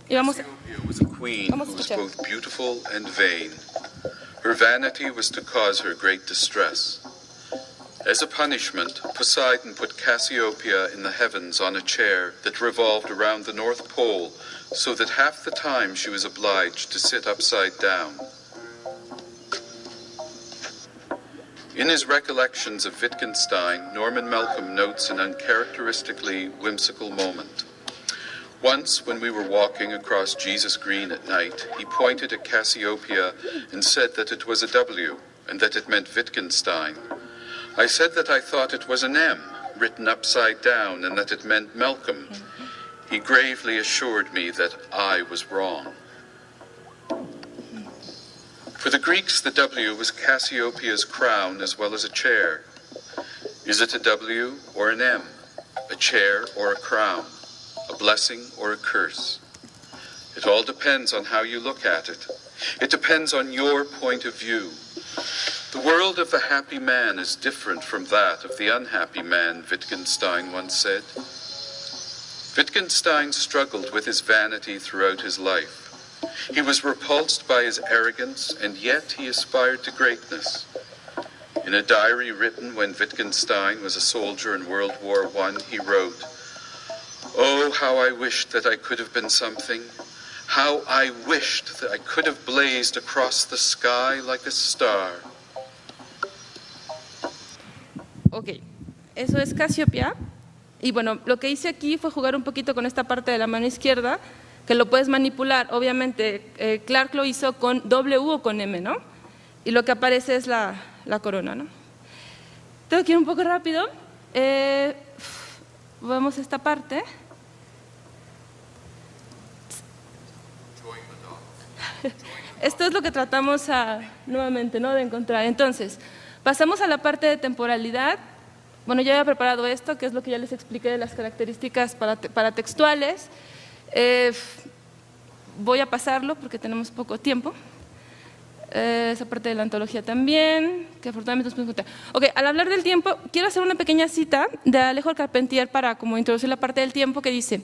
Speaker 5: y
Speaker 6: Cassiopeia was a queen who was both beautiful and vain. Her vanity was to cause her great distress. As a punishment, Poseidon put Cassiopeia in the heavens on a chair that revolved around the North Pole, so that half the time she was obliged to sit upside down. In his recollections of Wittgenstein, Norman Malcolm notes an uncharacteristically whimsical moment. Once, when we were walking across Jesus Green at night, he pointed at Cassiopeia and said that it was a W, and that it meant Wittgenstein. I said that I thought it was an M, written upside down, and that it meant Malcolm. he gravely assured me that I was wrong. For the Greeks, the W was Cassiopeia's crown as well as a chair. Is it a W or an M? A chair or a crown? A blessing or a curse? It all depends on how you look at it. It depends on your point of view. The world of the happy man is different from that of the unhappy man, Wittgenstein once said. Wittgenstein struggled with his vanity throughout his life. He was repulsed by his arrogance, and yet he aspired to greatness. In a diary written when Wittgenstein was a soldier in World War I, he wrote, "Oh, how I wished that I could have been something. How I wished that I could have blazed across the sky like a star."
Speaker 5: Ok, eso es Cassiopea. Y bueno, lo que hice aquí fue jugar un poquito con esta parte de la mano izquierda, que lo puedes manipular. Obviamente, Clark lo hizo con W o con M, ¿no? Y lo que aparece es la corona, ¿no? Tengo que ir un poco rápido. Vamos a esta parte. Esto es lo que tratamos nuevamente, ¿no?, de encontrar. Entonces, pasamos a la parte de temporalidad. Bueno, ya había preparado esto, que es lo que ya les expliqué de las características paratextuales. Voy a pasarlo porque tenemos poco tiempo. Esa parte de la antología también, que afortunadamente nos podemos encontrar. Ok, al hablar del tiempo, quiero hacer una pequeña cita de Alejo Carpentier para como introducir la parte del tiempo, que dice: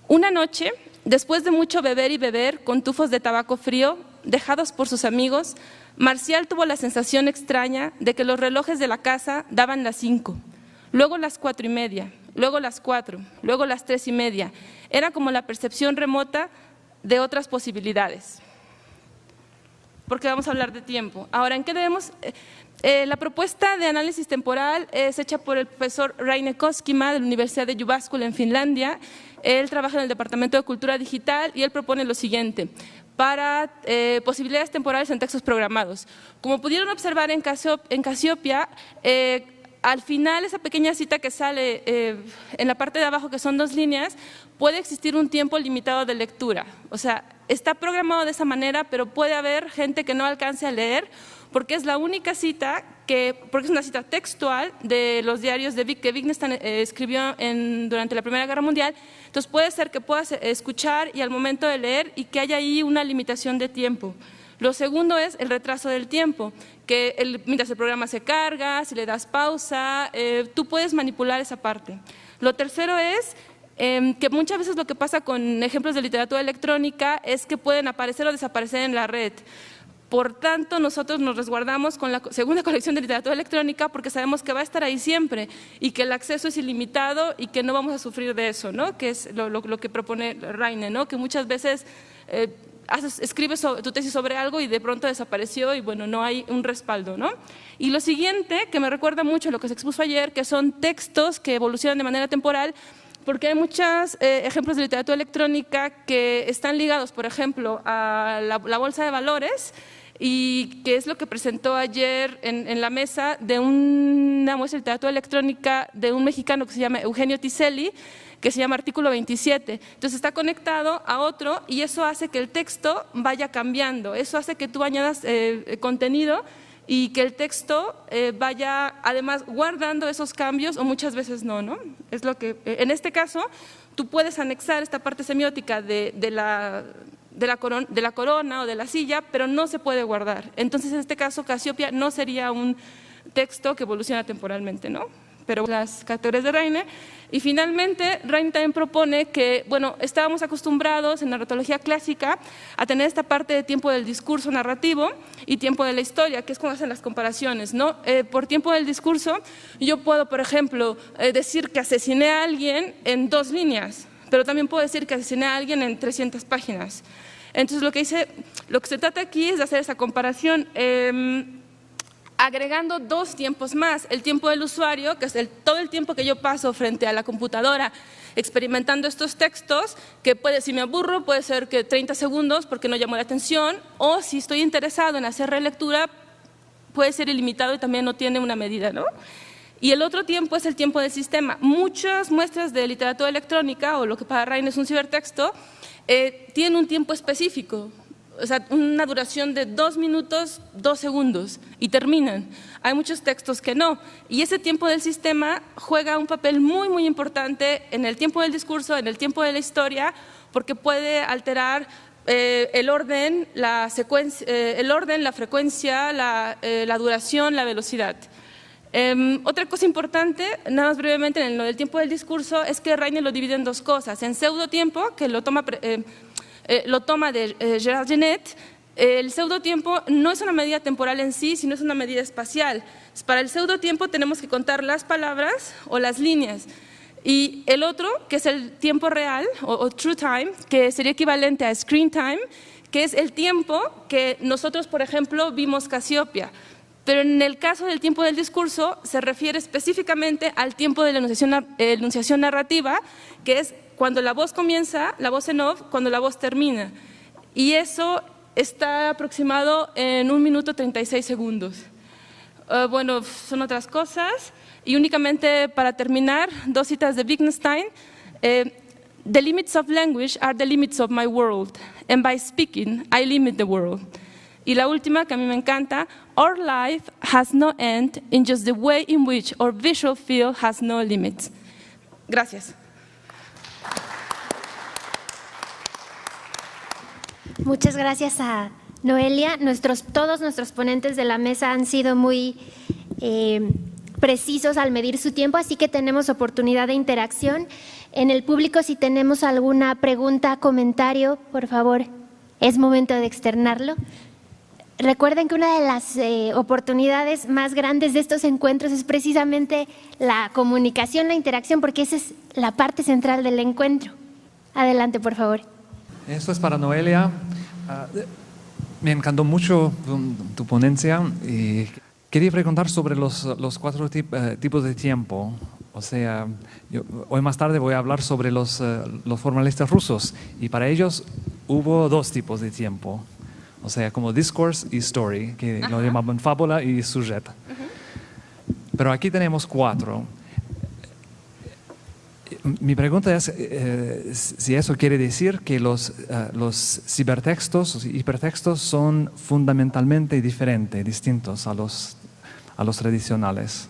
Speaker 5: una noche, después de mucho beber y beber, con tufos de tabaco frío, dejados por sus amigos, Marcial tuvo la sensación extraña de que los relojes de la casa daban las 5, luego las 4:30, luego las 4, luego las 3:30. Era como la percepción remota de otras posibilidades. Porque vamos a hablar de tiempo. Ahora, ¿en qué debemos? La propuesta de análisis temporal es hecha por el profesor Raine Koskima de la Universidad de Jyväskylä en Finlandia. Él trabaja en el Departamento de Cultura Digital y él propone lo siguiente: para posibilidades temporales en textos programados. Como pudieron observar en Cassiopea, al final esa pequeña cita que sale en la parte de abajo, que son 2 líneas, puede existir un tiempo limitado de lectura. O sea, está programado de esa manera, pero puede haber gente que no alcance a leer, porque es la única cita porque es una cita textual de los diarios de que Wittgenstein escribió durante la Primera Guerra Mundial. Entonces puede ser que puedas escuchar y al momento de leer y que haya ahí una limitación de tiempo. Lo segundo es el retraso del tiempo, que mientras el programa se carga, si le das pausa, tú puedes manipular esa parte. Lo tercero es que muchas veces lo que pasa con ejemplos de literatura electrónica es que pueden aparecer o desaparecer en la red. Por tanto, nosotros nos resguardamos con la segunda colección de literatura electrónica porque sabemos que va a estar ahí siempre y que el acceso es ilimitado y que no vamos a sufrir de eso, ¿no? Que es lo que propone Raine, ¿no? Que muchas veces escribes tu tesis sobre algo y de pronto desapareció y bueno, no hay un respaldo, ¿no? Y lo siguiente, que me recuerda mucho a lo que se expuso ayer, que son textos que evolucionan de manera temporal, porque hay muchos ejemplos de literatura electrónica que están ligados, por ejemplo, a la bolsa de valores, y que es lo que presentó ayer en la mesa de una muestra de literatura electrónica de un mexicano que se llama Eugenio Tiselli, que se llama Artículo 27. Entonces está conectado a otro y eso hace que el texto vaya cambiando, eso hace que tú añadas contenido y que el texto vaya además guardando esos cambios o muchas veces no. Es lo que, en este caso, tú puedes anexar esta parte semiótica de la corona o de la silla, pero no se puede guardar. Entonces, en este caso, Cassiopea no sería un texto que evoluciona temporalmente, ¿no? Pero las categorías de Raine. Y finalmente, Raine también propone que, bueno, estábamos acostumbrados en la narratología clásica a tener esta parte de tiempo del discurso narrativo y tiempo de la historia, que es cuando hacen las comparaciones, ¿no? Por tiempo del discurso, yo puedo, por ejemplo, decir que asesiné a alguien en 2 líneas, pero también puedo decir que asesiné a alguien en 300 páginas. Entonces, lo que se trata aquí es de hacer esa comparación, agregando 2 tiempos más: el tiempo del usuario, que es todo el tiempo que yo paso frente a la computadora experimentando estos textos, que si me aburro puede ser que 30 segundos porque no llamó la atención, o si estoy interesado en hacer relectura puede ser ilimitado y también no tiene una medida, ¿no? Y el otro tiempo es el tiempo del sistema. Muchas muestras de literatura electrónica, o lo que para Raine es un cibertexto, tienen un tiempo específico, o sea, una duración de 2 minutos, 2 segundos, y terminan. Hay muchos textos que no. Y ese tiempo del sistema juega un papel muy, muy importante en el tiempo del discurso, en el tiempo de la historia, porque puede alterar el orden, la frecuencia, la duración, la velocidad. Otra cosa importante, nada más brevemente en lo del tiempo del discurso, es que Raine lo divide en 2 cosas. En pseudotiempo, que lo toma de Gerard Genette, el pseudotiempo no es una medida temporal en sí, sino es una medida espacial. Para el pseudotiempo tenemos que contar las palabras o las líneas. Y el otro, que es el tiempo real, o true time, que sería equivalente a screen time, que es el tiempo que nosotros, por ejemplo, vimos Casiopea. Pero en el caso del tiempo del discurso se refiere específicamente al tiempo de la enunciación narrativa, que es cuando la voz comienza, la voz en off, cuando la voz termina. Y eso está aproximado en 1 minuto 36 segundos. Bueno, son otras cosas. Y únicamente para terminar, 2 citas de Wittgenstein. The limits of language are the limits of my world, and by speaking, I limit the world. Y la última, que a mí me encanta, our life has no end in just the way in which our visual field has no limits. Gracias.
Speaker 1: Muchas gracias a Noelia. Todos nuestros ponentes de la mesa han sido muy precisos al medir su tiempo, así que tenemos oportunidad de interacción. En el público, si tenemos alguna pregunta, comentario, por favor, es momento de externarlo. Recuerden que una de las oportunidades más grandes de estos encuentros es precisamente la comunicación, la interacción, porque esa es la parte central del encuentro. Adelante, por favor.
Speaker 7: Esto es para Noelia. Me encantó mucho tu ponencia y quería preguntar sobre los 4 tipos de tiempo. O sea, hoy más tarde voy a hablar sobre los formalistas rusos y para ellos hubo 2 tipos de tiempo. O sea, como discourse y story, que lo llamaban fábula y sujet. Pero aquí tenemos 4. Mi pregunta es si eso quiere decir que los cibertextos, los hipertextos son fundamentalmente diferentes, distintos a los tradicionales.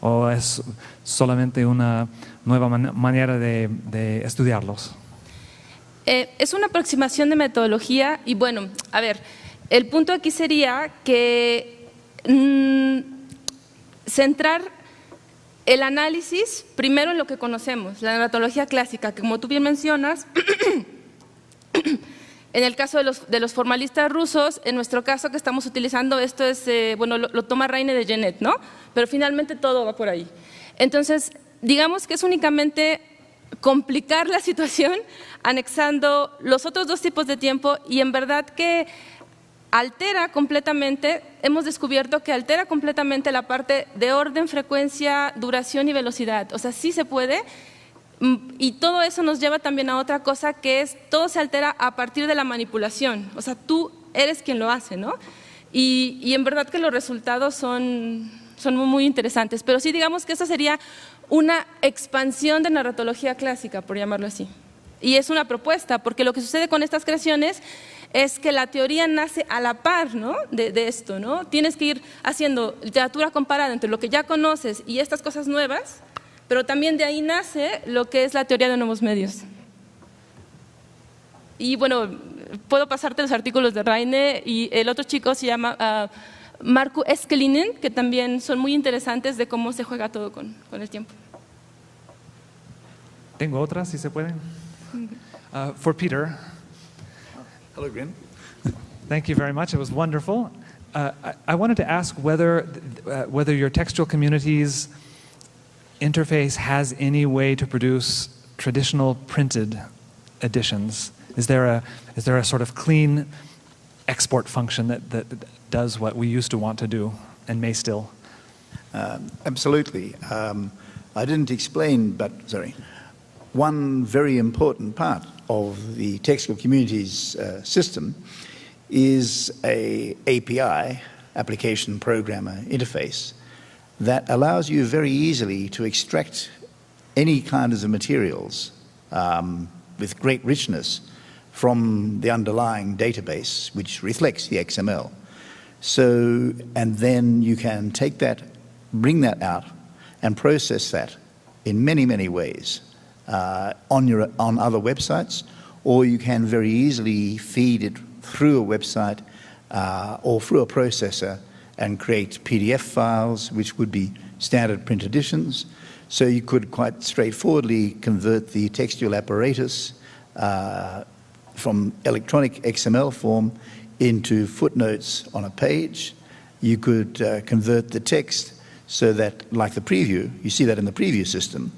Speaker 7: ¿O es solamente una nueva manera de estudiarlos?
Speaker 5: Es una aproximación de metodología y bueno, a ver, el punto aquí sería que centrar el análisis primero en lo que conocemos, la narratología clásica, que como tú bien mencionas, en el caso de los formalistas rusos, en nuestro caso que estamos utilizando esto es, bueno, lo toma Raine de Genette, ¿no? Pero finalmente todo va por ahí. Entonces, digamos que es únicamente complicar la situación anexando los otros 2 tipos de tiempo y en verdad que altera completamente, hemos descubierto que altera completamente la parte de orden, frecuencia, duración y velocidad. O sea, sí se puede y todo eso nos lleva también a otra cosa que es, todo se altera a partir de la manipulación. O sea, tú eres quien lo hace, ¿no? Y en verdad que los resultados son muy interesantes, pero sí digamos que esa sería una expansión de narratología clásica, por llamarlo así. Y es una propuesta, porque lo que sucede con estas creaciones es que la teoría nace a la par, ¿no? de esto, ¿no? Tienes que ir haciendo literatura comparada entre lo que ya conoces y estas cosas nuevas, pero también de ahí nace lo que es la teoría de nuevos medios. Y bueno, puedo pasarte los artículos de Raine y el otro chico se llama Markku Eskelinen, que también son muy interesantes de cómo se juega todo con el tiempo.
Speaker 7: Tengo otras, si se pueden. For Peter.
Speaker 3: Hello, Grin.
Speaker 7: Thank you very much. It was wonderful. I wanted to ask whether your textual community's interface has any way to produce traditional printed editions. Is there a sort of clean export function that does what we used to want to do and may still?
Speaker 3: Absolutely. I didn't explain, but sorry. One very important part of the textual communities system is a API, application programmer interface, that allows you very easily to extract any kinds of materials with great richness from the underlying database, which reflects the XML. So, and then you can take that, bring that out, and process that in many, many ways on other websites, or you can very easily feed it through a website or through a processor and create PDF files, which would be standard print editions. So you could quite straightforwardly convert the textual apparatus from electronic XML form into footnotes on a page. You could convert the text so that, like the preview, you see that in the preview system,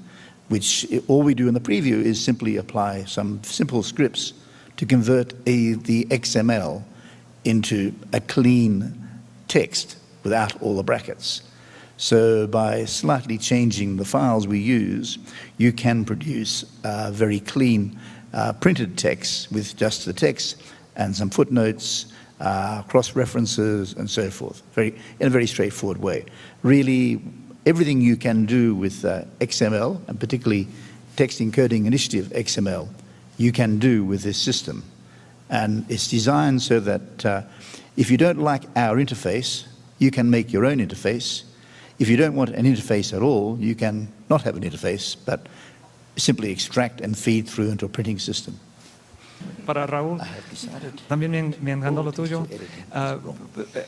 Speaker 3: which all we do in the preview is simply apply some simple scripts to convert the XML into a clean text without all the brackets. So by slightly changing the files we use, you can produce very clean printed text with just the text and some footnotes, cross-references, and so forth, in a very straightforward way. Really, everything you can do with XML, and particularly Text Encoding Initiative XML, you can do with this system. And it's designed so that if you don't like our interface, you can make your own interface. If you don't want an interface at all, you can not have an interface, but simply extract and feed through into a printing system.
Speaker 7: Para Raúl, también me encantó lo tuyo.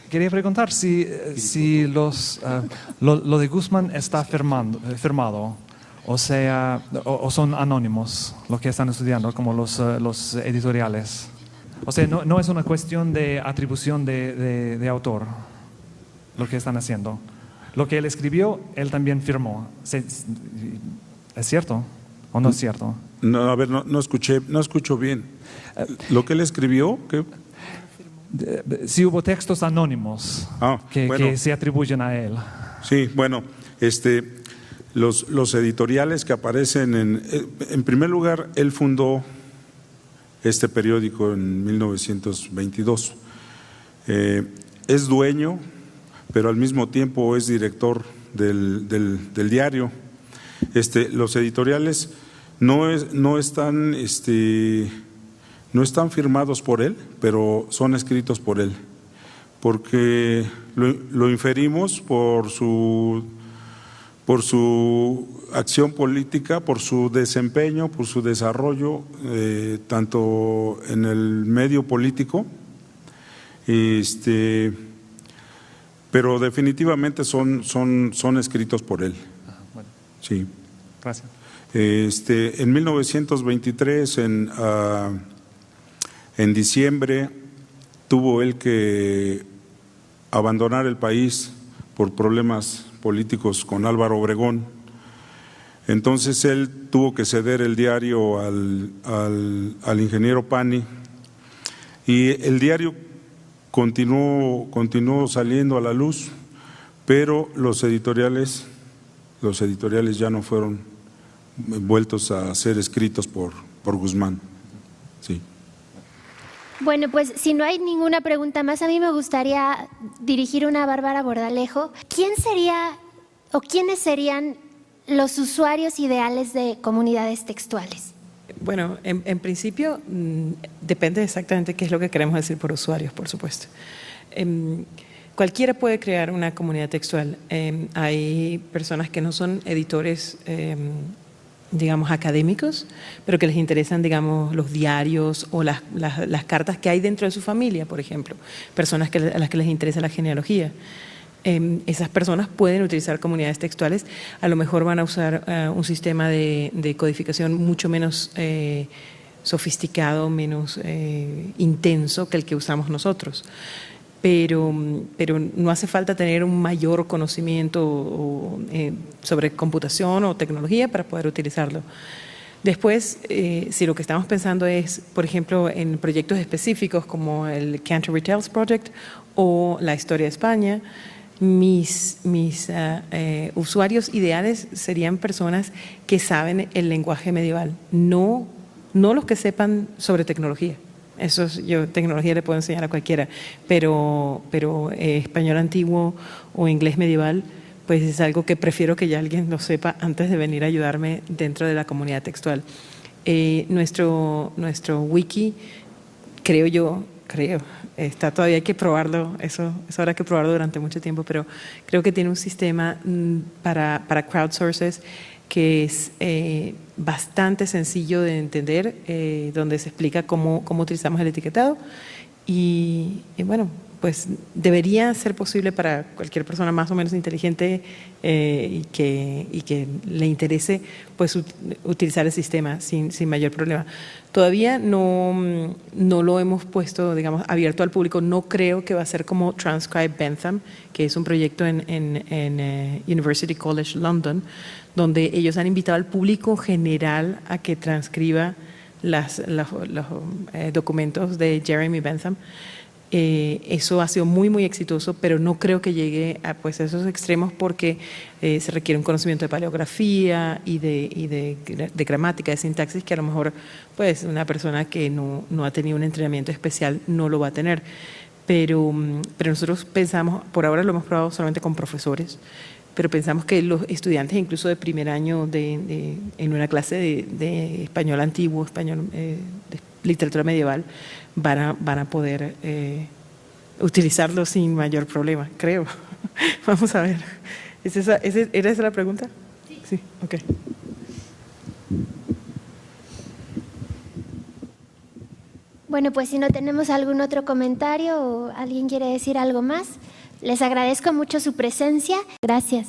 Speaker 7: Quería preguntar si lo de Guzmán está firmado, o sea, o son anónimos lo que están estudiando, como los editoriales. O sea, no es una cuestión de atribución de autor lo que están haciendo. Lo que él escribió, él también firmó. ¿Es cierto o no es cierto?
Speaker 2: No, a ver, no escucho bien. ¿Lo que él escribió? ¿Qué?
Speaker 7: Si hubo textos anónimos que se atribuyen a él.
Speaker 2: Sí, bueno, los editoriales que aparecen en primer lugar, él fundó este periódico en 1922. Es dueño, pero al mismo tiempo es director del diario. Los editoriales no están firmados por él, pero son escritos por él, porque lo inferimos por su acción política, por su desempeño, por su desarrollo, tanto en el medio político, pero definitivamente son escritos por él.
Speaker 7: Bueno.
Speaker 2: Sí.
Speaker 7: Gracias.
Speaker 2: En 1923, en diciembre, tuvo él que abandonar el país por problemas políticos con Álvaro Obregón. Entonces él tuvo que ceder el diario al ingeniero Pani, y el diario continuó saliendo a la luz, pero los editoriales ya no fueron vueltos a ser escritos por Guzmán. Sí.
Speaker 1: Bueno, pues si no hay ninguna pregunta más, a mí me gustaría dirigir una a Bárbara Bordalejo. ¿Quién sería o quiénes serían los usuarios ideales de comunidades textuales?
Speaker 4: Bueno, en principio depende exactamente qué es lo que queremos decir por usuarios, por supuesto. Cualquiera puede crear una comunidad textual. Hay personas que no son editores, digamos, académicos, pero que les interesan, digamos, los diarios o las cartas que hay dentro de su familia, por ejemplo. Personas a las que les interesa la genealogía. Esas personas pueden utilizar comunidades textuales. A lo mejor van a usar un sistema de codificación mucho menos sofisticado, menos intenso que el que usamos nosotros. Pero no hace falta tener un mayor conocimiento sobre computación o tecnología para poder utilizarlo. Después, si lo que estamos pensando es, por ejemplo, en proyectos específicos como el Canterbury Tales Project o la Historia de España, mis usuarios ideales serían personas que saben el lenguaje medieval, no los que sepan sobre tecnología. Yo tecnología le puedo enseñar a cualquiera, pero español antiguo o inglés medieval pues es algo que prefiero que ya alguien lo sepa antes de venir a ayudarme dentro de la comunidad textual. Nuestro wiki, creo, está todavía hay que probarlo, eso habrá que probarlo durante mucho tiempo, pero creo que tiene un sistema para crowdsources que es bastante sencillo de entender, donde se explica cómo utilizamos el etiquetado y bueno, pues debería ser posible para cualquier persona más o menos inteligente y que le interese pues utilizar el sistema sin mayor problema. Todavía no lo hemos puesto, digamos, abierto al público. No creo que va a ser como Transcribe Bentham, que es un proyecto en University College London, donde ellos han invitado al público general a que transcriba los documentos de Jeremy Bentham. Eso ha sido muy exitoso, pero no creo que llegue a pues, esos extremos porque se requiere un conocimiento de paleografía y de gramática, de sintaxis, que a lo mejor pues, una persona que no ha tenido un entrenamiento especial no lo va a tener. Pero nosotros pensamos, por ahora lo hemos probado solamente con profesores, pero pensamos que los estudiantes incluso de primer año en una clase de español antiguo, español de literatura medieval, van a poder utilizarlo sin mayor problema, creo. Vamos a ver. ¿Era esa la pregunta? Sí, ok.
Speaker 1: Bueno, pues si no tenemos algún otro comentario o alguien quiere decir algo más, les agradezco mucho su presencia. Gracias.